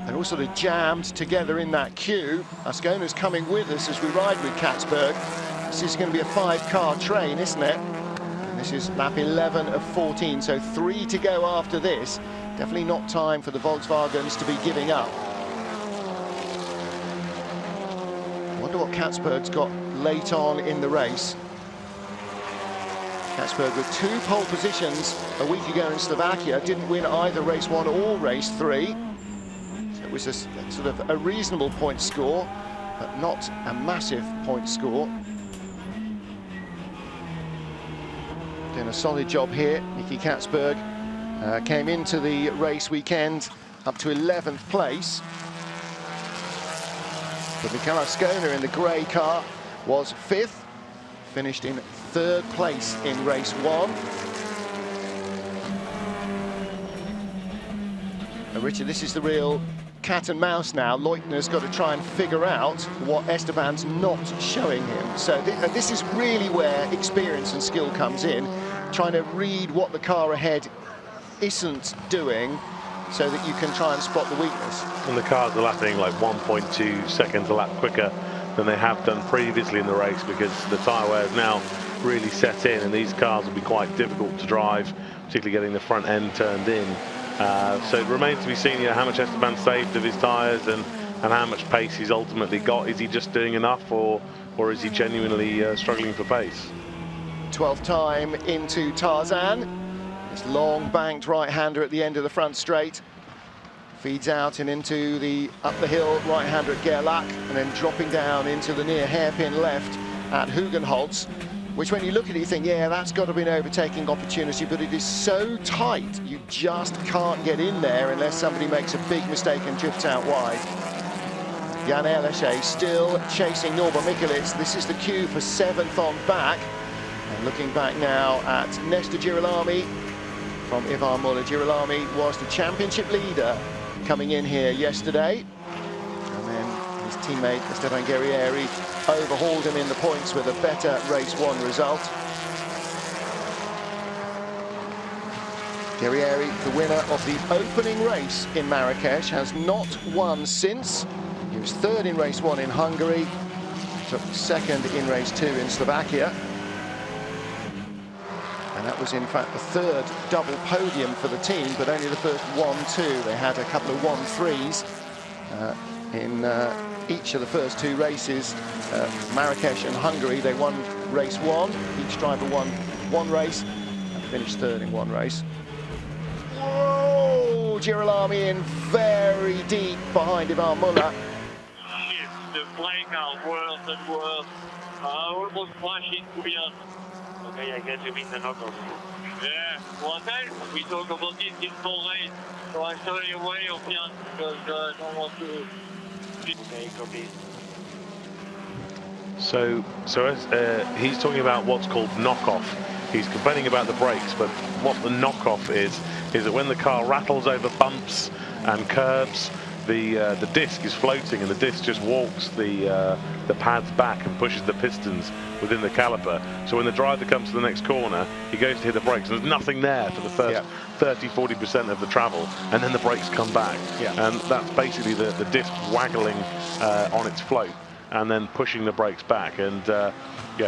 They're all sort of jammed together in that queue. Ascona's coming with us as we ride with Katzberg. This is going to be a 5-car train, isn't it? And this is lap 11 of 14, so 3 to go after this. Definitely not time for the Volkswagens to be giving up. I wonder what Katzberg's got late on in the race. Katzberg with 2 pole positions a week ago in Slovakia, didn't win either race 1 or race 3. So it was a sort of a reasonable point score, but not a massive point score. Doing a solid job here. Nicky Katzberg came into the race weekend up to 11th place. But Mikel Ascona in the grey car was 5th finished in 3rd place in race 1. Now, Richard, this is the real cat and mouse now. Leutner's got to try and figure out what Esteban's not showing him. So this is really where experience and skill comes in, trying to read what the car ahead isn't doing so that you can try and spot the weakness. And the cars are lapping like 1.2 seconds a lap quicker than they have done previously in the race, because the tyre wear is now really set in, and these cars will be quite difficult to drive, particularly getting the front end turned in. So it remains to be seen, how much Esteban saved of his tyres and how much pace he's ultimately got. Is he just doing enough, or is he genuinely struggling for pace? 12th time into Tarzan. This long banked right-hander at the end of the front straight. Feeds out and into the up the hill right-hander at Gerlach, and then dropping down into the near hairpin left at Hugenholz, which when you look at it you think, yeah, that's got to be an overtaking opportunity, but it is so tight you just can't get in there unless somebody makes a big mistake and drifts out wide. Jan Elesche still chasing Norbert Mikulits. This is the cue for 7th on back. And looking back now at Nestor Girolami from Ivan Muller. Girolami was the championship leader coming in here yesterday, and then his teammate Esteban Guerrieri overhauled him in the points with a better race 1 result. Guerrieri, the winner of the opening race in Marrakesh, has not won since. He was 3rd in race 1 in Hungary, took 2nd in race 2 in Slovakia. And that was in fact the 3rd double podium for the team, but only the first 1-2. They had a couple of 1-3s in each of the first 2 races. Marrakesh and Hungary, they won race 1. Each driver won 1 race and finished 3rd in 1 race. Whoa! Girolami in very deep behind Ivan Muller. The flank are worse and worse. Almost crashing to Jan. Okay, I guess you mean the knockoff. Yeah, what else? We talk about this in 4 race, so I stay away of Jan because I don't want to. Okay, copy. So he's talking about what's called knockoff. He's complaining about the brakes, but what the knockoff is that when the car rattles over bumps and curbs, the disc is floating, and the disc just walks the pads back and pushes the pistons within the caliper. So when the driver comes to the next corner, he goes to hit the brakes, and there's nothing there for the first 30-40% of the travel, and then the brakes come back. And that's basically the disc waggling on its float and then pushing the brakes back, and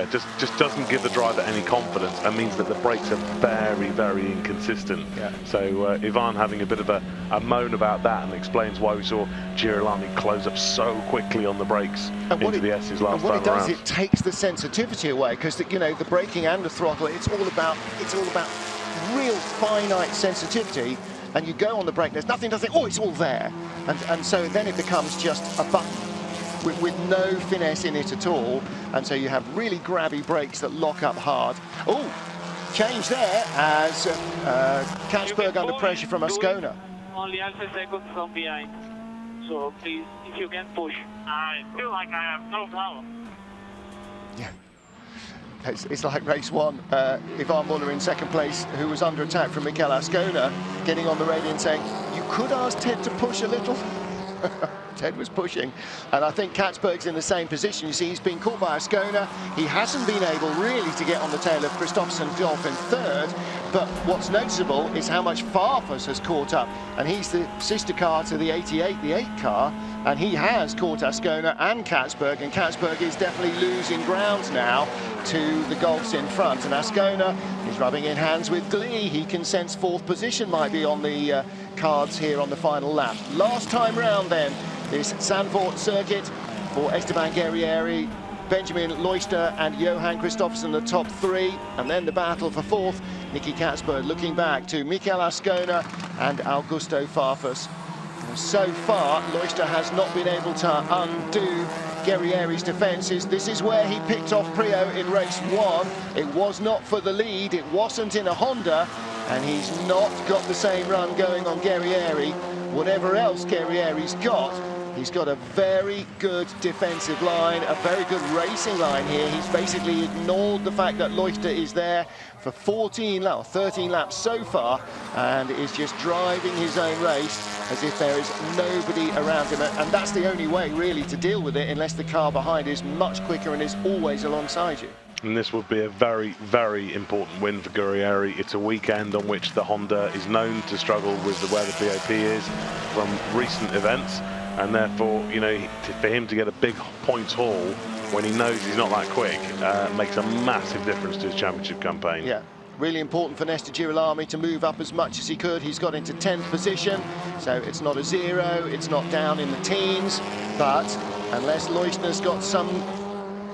just doesn't give the driver any confidence, and means that the brakes are very, very inconsistent. So Ivan having a bit of a moan about that, and explains why we saw Girolami close up so quickly on the brakes into the S's last time around. What it does, it takes the sensitivity away, because the braking and the throttle, it's all about real finite sensitivity. And you go on the brake, there's nothing to think, oh, it's all there, and so then it becomes just a button with no finesse in it at all, and so you have really grabby brakes that lock up hard. Oh, change there as Katzberg under pressure from Ascona. Only half a second from behind, so please, if you can push. I feel like I have no power. Yeah. It's like race 1. Ivan Muller in 2nd place, who was under attack from Mikel Ascona, getting on the radio and saying, you could ask Ted to push a little. Ted was pushing, and I think Katzberg's in the same position. You see, he's been caught by Ascona. He hasn't been able really to get on the tail of Christophersen Dolph in 3rd, but what's noticeable is how much Farfus has caught up, and he's the sister car to the 88, the 8 car, and he has caught Ascona and Katzberg, and Katzberg is definitely losing ground now to the Golfs in front, and Ascona is rubbing in hands with glee. He can sense 4th position might be on the cards here on the final lap. Last time round then, this Zandvoort circuit for Esteban Guerrieri, Benjamin Leuchter and Johan Christophersen, the top 3, and then the battle for 4th, Nicky Katzberg looking back to Mikel Ascona and Augusto Farfus. So far, Leuchter has not been able to undo Guerrieri's defences. This is where he picked off Prio in race 1. It was not for the lead, it wasn't in a Honda, and he's not got the same run going on Guerrieri. Whatever else Guerrieri's got, He's got a very good defensive line, a very good racing line here. He's basically ignored the fact that Leuchter is there for 13 laps so far, and is just driving his own race as if there is nobody around him. And that's the only way, really, to deal with it, unless the car behind is much quicker and is always alongside you. And this would be a very, very important win for Guerrieri. It's a weekend on which the Honda is known to struggle with where the BOP is from recent events. And therefore, you know, for him to get a big points haul when he knows he's not that quick makes a massive difference to his championship campaign. Yeah, really important for Nesta Girolami to move up as much as he could. He's got into 10th position, so it's not a 0, it's not down in the teens, but unless Leuchter's got some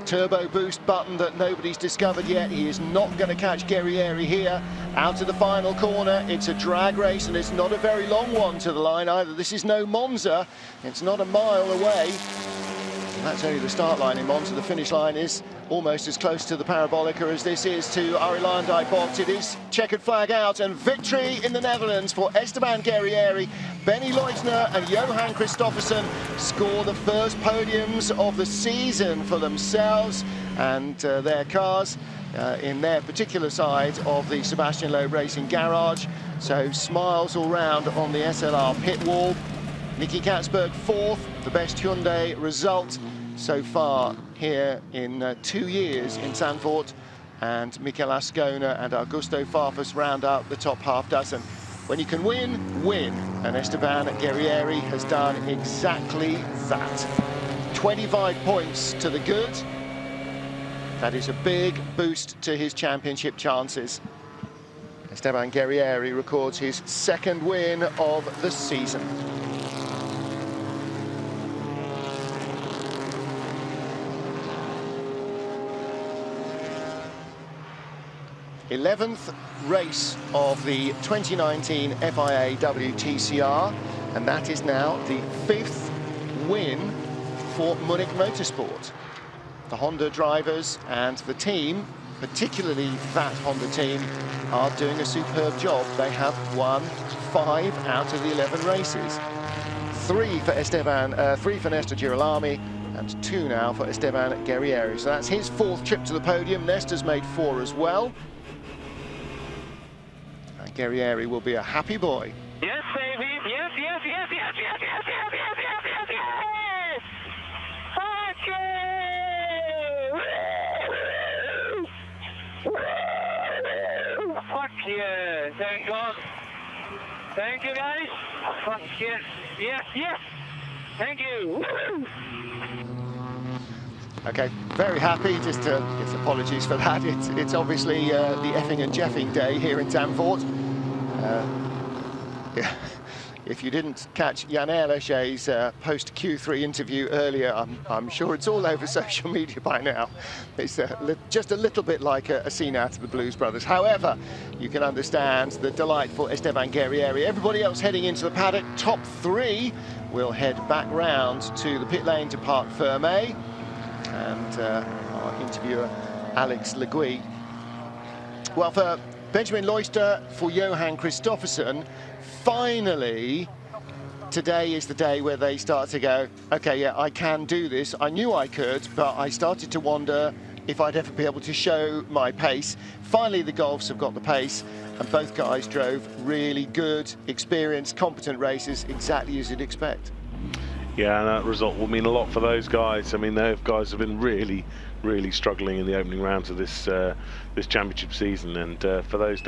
turbo boost button that nobody's discovered yet, he is not going to catch Guerrieri here. Out to the final corner. It's a drag race, and it's not a very long one to the line either. This is no Monza. It's not a mile away. And that's only the start line in Monza. The finish line is almost as close to the Parabolica as this is to Arilandi box. It is checkered flag out, and victory in the Netherlands for Esteban Guerrieri. Benny Leuchter and Johan Christophersen score the first podiums of the season for themselves and their cars in their particular side of the Sebastian Loeb Racing Garage. So smiles all round on the SLR pit wall. Nicky Katzberg 4th, the best Hyundai result so far here in 2 years in Zandvoort, and Mikel Ascona and Augusto Farfus round out the top half dozen. When you can win, win, and Esteban Guerrieri has done exactly that. 25 points to the good. That is a big boost to his championship chances. Esteban Guerrieri records his 2nd win of the season. th race of the 2019 FIA WTCR, and that is now the 5th win for Munich Motorsport. The Honda drivers and the team, particularly that Honda team, are doing a superb job. They have won 5 out of the 11 races. 3 for Nesta Girolami, and 2 now for Esteban Guerrieri. So that's his 4th trip to the podium. Nesta's made 4 as well. Guerrieri will be a happy boy. Yes, baby. Yes, yes, yes, yes, yes, yes, yes, yes, yes, yes, yes. Fuck you! Fuck yeah. Thank God. Thank you, guys. Fuck yes. Yes, yes. Thank you. Okay, very happy. Just yes, apologies for that. It's obviously the effing and jeffing day here in Zandvoort. Yeah. If you didn't catch Jan Erlesch's post Q3 interview earlier, I'm sure it's all over social media by now. It's just a little bit like a scene out of the Blues Brothers. However, you can understand the delightful Esteban Guerrieri. Everybody else heading into the paddock, top 3, will head back round to the pit lane to Parc Fermé. And our interviewer, Alex Le Guy. Well, for Benjamin Leuchter, for Johan Christophersen, finally, today is the day where they start to go, okay, yeah, I can do this. I knew I could, but I started to wonder if I'd ever be able to show my pace. Finally, the Golfs have got the pace, and both guys drove really good, experienced, competent races, exactly as you'd expect. Yeah, and that result will mean a lot for those guys. I mean, those guys have been really, really struggling in the opening rounds of this this championship season, and for those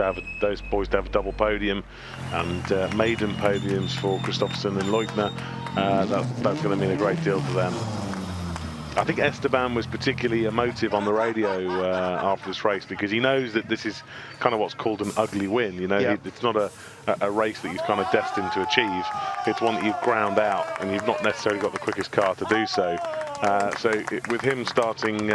boys to have a double podium and maiden podiums for Christophersen and Leutner, that's going to mean a great deal to them. I think Esteban was particularly emotive on the radio after this race, because he knows that this is kind of what's called an ugly win. You know, yeah. It's not a race that he's kind of destined to achieve. It's one that you've ground out, and you've not necessarily got the quickest car to do so. With him starting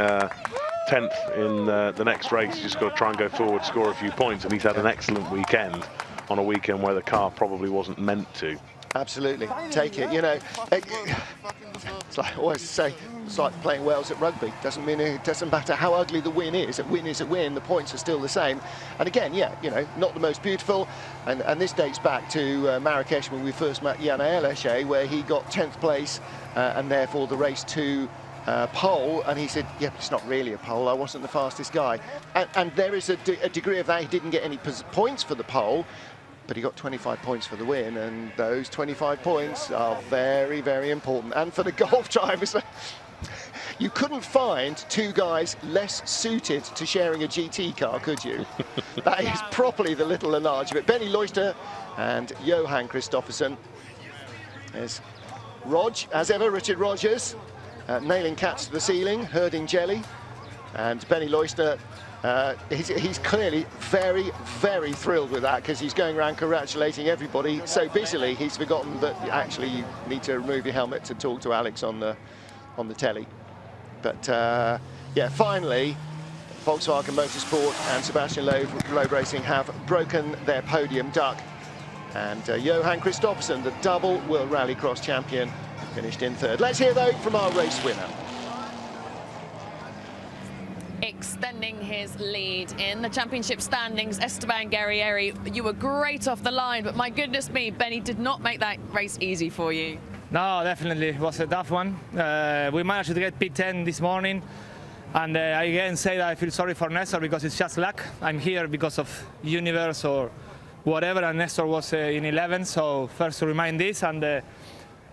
10th in the next race, he's just got to try and go forward, score a few points, and he's had an excellent weekend on a weekend where the car probably wasn't meant to. Absolutely, take it. You know, it's like I always say, it's like playing Wales at rugby. It doesn't matter how ugly the win is. A win is a win. The points are still the same. And again, yeah, you know, not the most beautiful. And this dates back to Marrakesh when we first met Yann Aleshe, where he got 10th place and therefore the race to pole, and he said, yeah, but it's not really a pole, I wasn't the fastest guy. And there is a degree of that. He didn't get any points for the pole, but he got 25 points for the win, and those 25 points are very, very important. And for the golf drivers, you couldn't find two guys less suited to sharing a GT car, could you? That is properly the little and large of it. Benny Loister and Johan Kristoffersen. There's Rog, as ever, Richard Rogers, nailing cats to the ceiling, herding jelly. And Benny Loister, he's clearly very, very thrilled with that, because he's going around congratulating everybody so busily he's forgotten that actually you need to remove your helmet to talk to Alex on the telly. But yeah, finally, Volkswagen Motorsport and Sebastian Loeb Racing have broken their podium duck. And Johan Kristoffersen, the double World Rallycross champion, finished in third. Let's hear, though, from our race winner. Extending his lead in the championship standings, Esteban Guerrieri, you were great off the line, but my goodness me, Benny did not make that race easy for you. No, definitely, it was a tough one. We managed to get P10 this morning, and I again say that I feel sorry for Nestor because it's just luck. I'm here because of Universe or whatever, and Nestor was in 11th, so first to remind this, and this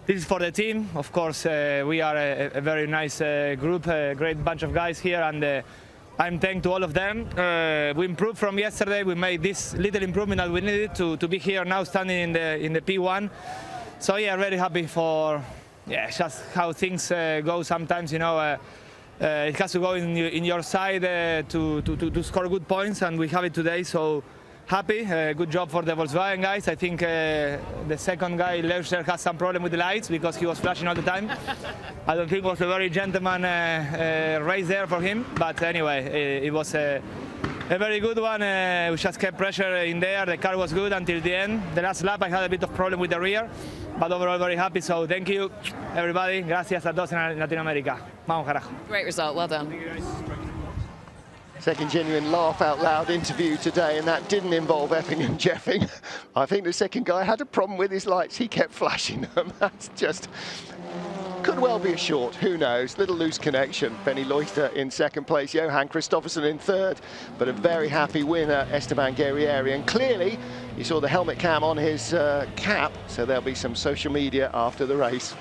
is for the team. Of course, we are a very nice group, a great bunch of guys here, and I'm thankful to all of them. We improved from yesterday. We made this little improvement that we needed to be here now, standing in the P1. So yeah, really happy for just how things go sometimes. You know, it has to go in your side to score good points, and we have it today. So happy. Good job for the Volkswagen guys. I think the second guy, Leuscher, has some problem with the lights because he was flashing all the time. I don't think it was a very gentleman race there for him. But anyway, it was a very good one. We just kept pressure in there. The car was good until the end. The last lap, I had a bit of problem with the rear. But overall, very happy. So thank you, everybody. Gracias a todos en Latinoamérica. Vamos, carajo. Great result. Well done. Second genuine laugh out loud interview today, and that didn't involve effing and jeffing. I think the second guy had a problem with his lights. He kept flashing them. That's just, could well be a short, who knows. Little loose connection. Benny Loister in second place, Johan Kristoffersen in third, but a very happy winner, Esteban Guerrieri. And clearly, you saw the helmet cam on his cap, so there'll be some social media after the race.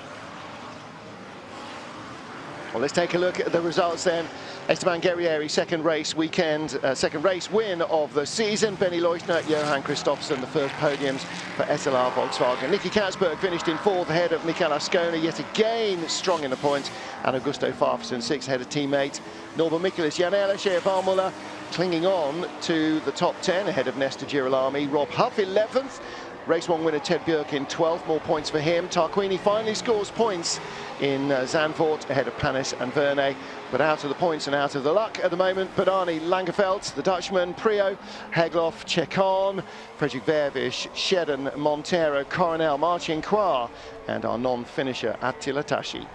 Well, let's take a look at the results then. Esteban Guerrieri, second race weekend, second race win of the season. Benny Loister, Johan Kristoffersen, the first podiums for SLR Volkswagen. Nicky Katzberg finished in fourth ahead of Michael Ascona, yet again strong in the points. And Augusto Farfusson, sixth ahead of teammate Norbert Michaelis. Yann Aleshe of Muller clinging on to the top 10 ahead of Nestor Girolami. Rob Huff, 11th. Race 1 winner Ted Björk in 12th, more points for him. Tarquini finally scores points in Zandvoort ahead of Panis and Verne, but out of the points and out of the luck at the moment. Bernani, Langerfeldt, the Dutchman, Prio, Hegloff, Chekon, Fredrik Vervish, Shedden, Montero, Coronel, Marcin Kwa, and our non-finisher Attila Tashi.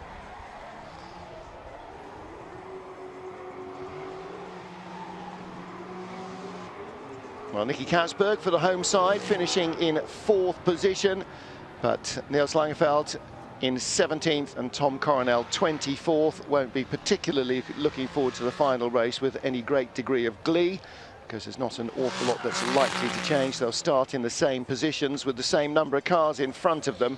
Well, Nicky Katzberg for the home side, finishing in fourth position, but Niels Langerfeldt in 17th and Tom Coronel 24th. Won't be particularly looking forward to the final race with any great degree of glee, because there's not an awful lot that's likely to change. They'll start in the same positions with the same number of cars in front of them.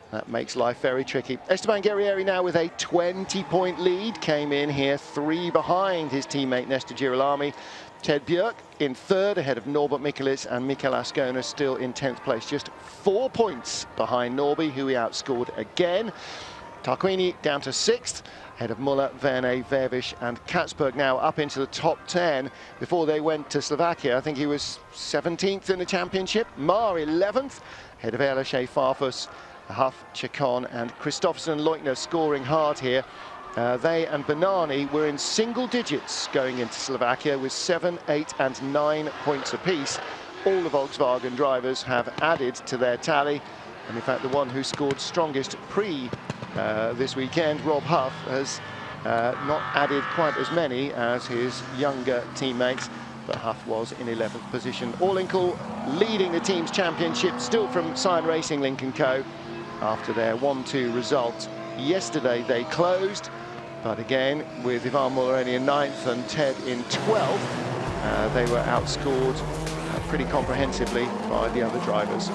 That makes life very tricky. Esteban Guerrieri now with a 20-point lead, came in here 3 behind his teammate Nestor Girolami. Ted Björk in third ahead of Norbert Michaelis, and Michael Ascona still in 10th place, just 4 points behind Norby, who he outscored again. Tarquini down to 6th ahead of Muller, Verne, Vervish and Katzberg, now up into the top 10. Before they went to Slovakia, I think he was 17th in the championship. Mar 11th ahead of Aleshe, Farfus, Huff, Chekon and Kristoffersen. Leutner scoring hard here. They and Bernani were in single digits going into Slovakia with 7, 8 and 9 points apiece. All the Volkswagen drivers have added to their tally, And in fact, the one who scored strongest this weekend, Rob Huff, has not added quite as many as his younger teammates, but Huff was in 11th position. All-Inkle leading the team's championship, still from Cyan Racing Link & Co. after their 1-2 result. Yesterday they closed, but again, with Ivan Muller only in 9th and Ted in 12th, they were outscored pretty comprehensively by the other drivers.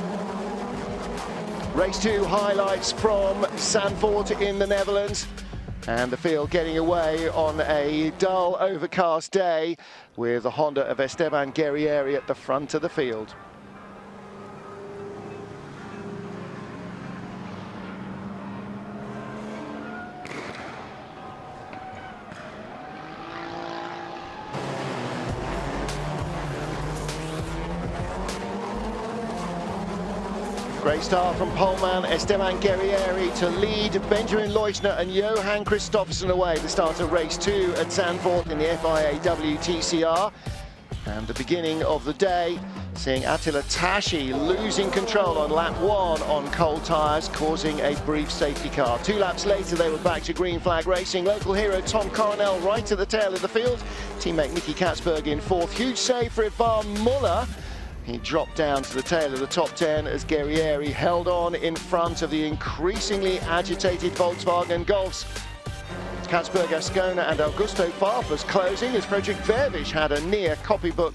Race 2 highlights from Zandvoort in the Netherlands. And the field getting away on a dull, overcast day with the Honda of Esteban Guerrieri at the front of the field. Great start from poleman Esteban Guerrieri to lead Benjamin Leuschner and Johan Kristoffersen away. The start of race 2 at Zandvoort in the FIA WTCR. And the beginning of the day, seeing Attila Tashi losing control on lap 1 on cold tyres, causing a brief safety car. 2 laps later, they were back to green flag racing. Local hero Tom Coronel right at the tail of the field. Teammate Nicky Katzberg in 4th. Huge save for Ivan Muller. He dropped down to the tail of the top 10 as Guerrieri held on in front of the increasingly agitated Volkswagen Golfs. Katzberg, Ascona and Augusto Farfus closing as Fredrik Vervisch had a near copybook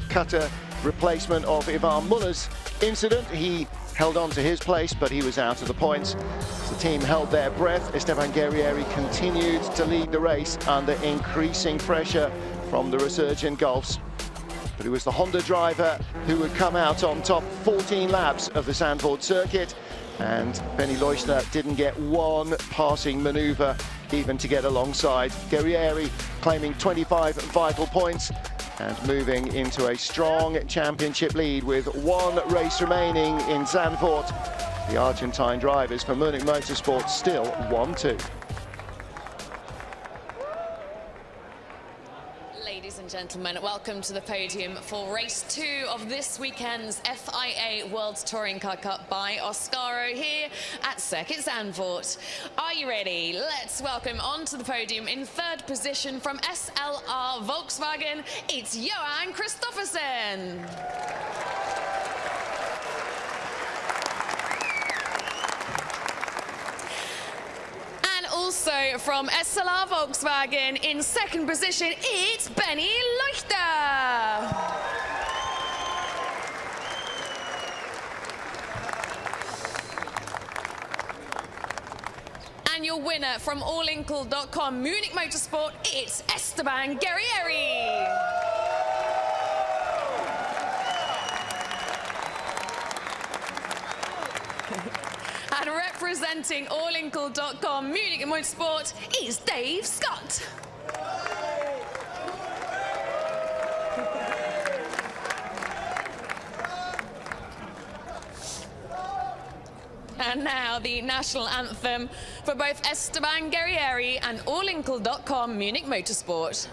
cutter replacement of Ivan Muller's incident. He held on to his place, but he was out of the points. As the team held their breath, Esteban Guerrieri continued to lead the race under increasing pressure from the resurgent Golfs. But it was the Honda driver who would come out on top 14 laps of the Zandvoort circuit, and Benny Leuschner didn't get one passing manoeuvre even to get alongside. Guerrieri claiming 25 vital points and moving into a strong championship lead with 1 race remaining in Zandvoort. The Argentine drivers for Munich Motorsport still 1-2. Ladies and gentlemen, welcome to the podium for race 2 of this weekend's FIA World Touring Car Cup by Oscaro here at Circuit Zandvoort. Are you ready? Let's welcome onto the podium in 3rd position from SLR Volkswagen, it's Johan Kristoffersen. Also from SLR Volkswagen in 2nd position, it's Benny Leuchter. And your winner from allinkle.com Munich Motorsport, it's Esteban Guerrieri. And representing allinkle.com Munich Motorsport is Dave Scott. And now the national anthem for both Esteban Guerrieri and allinkle.com Munich Motorsport.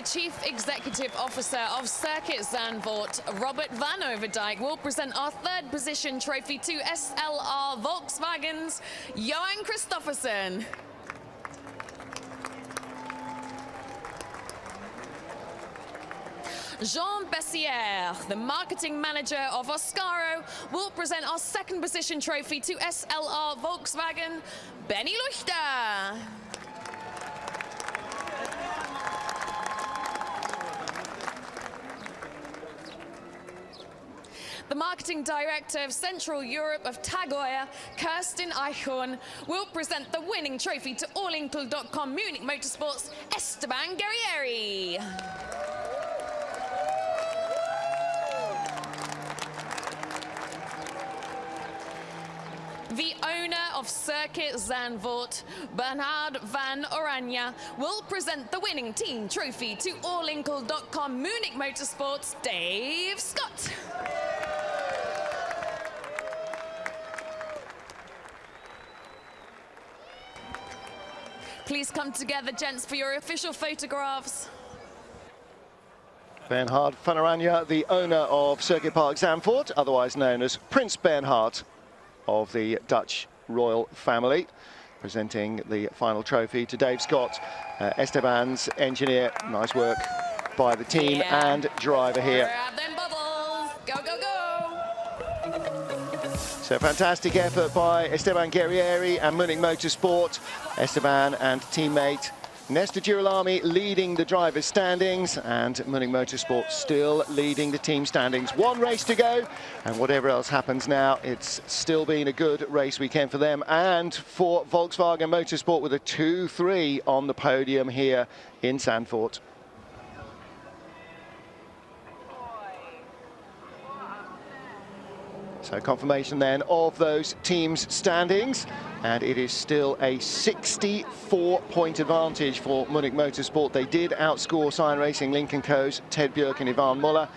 Chief Executive Officer of Circuit Zandvoort, Robert van Overdijk, will present our third position trophy to SLR Volkswagen's Johan Christoffersen. Jean Bessière, the marketing manager of Oscaro, will present our second position trophy to SLR Volkswagen, Benny Luchter. The marketing director of Central Europe of TAG Heuer, Kirsten Eichhorn, will present the winning trophy to allinkl.com Munich Motorsports, Esteban Guerrieri. The owner of Circuit Zandvoort, Bernhard van Oranje, will present the winning team trophy to allinkl.com Munich Motorsports, Dave Scott. Please come together, gents, for your official photographs. Bernhard van Oranje, the owner of Circuit Park Zandvoort, otherwise known as Prince Bernhard of the Dutch royal family, presenting the final trophy to Dave Scott, Esteban's engineer. Nice work by the team and driver here. Grab them bubbles. Go, go, go. So fantastic effort by Esteban Guerrieri and Munich Motorsport. Esteban and teammate Nestor Girolami leading the drivers' standings, and Munich Motorsport still leading the team standings. One race to go, and whatever else happens now, it's still been a good race weekend for them and for Volkswagen Motorsport, with a 2-3 on the podium here in Zandvoort. So confirmation then of those teams' standings, and it is still a 64-point advantage for Munich Motorsport. They did outscore Cyan Racing, Lincoln Co.'s Ted Björk and Ivan Muller,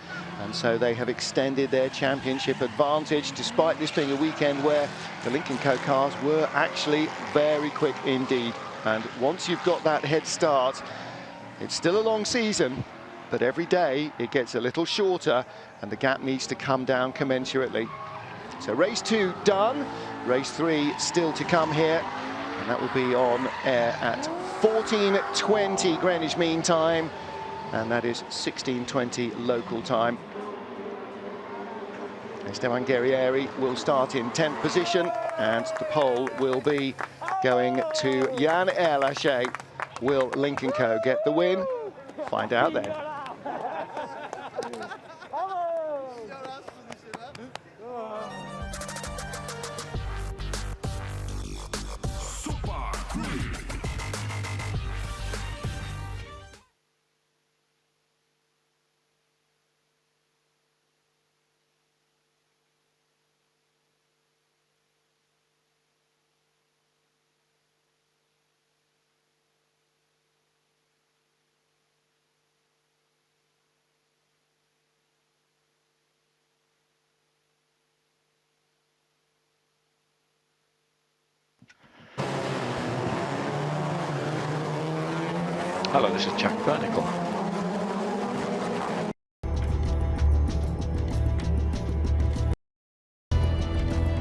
and so they have extended their championship advantage, despite this being a weekend where the Lincoln Co. cars were actually very quick indeed. And once you've got that head start, it's still a long season, but every day it gets a little shorter and the gap needs to come down commensurately. So race 2 done, race 3 still to come here, and that will be on air at 14:20 Greenwich Mean Time, and that is 16:20 local time. Esteban Guerrieri will start in 10th position, and the pole will be going to Jan Erlaché. Will Lincoln Co. get the win? Find out then. Hello, this is Jack Bernicle.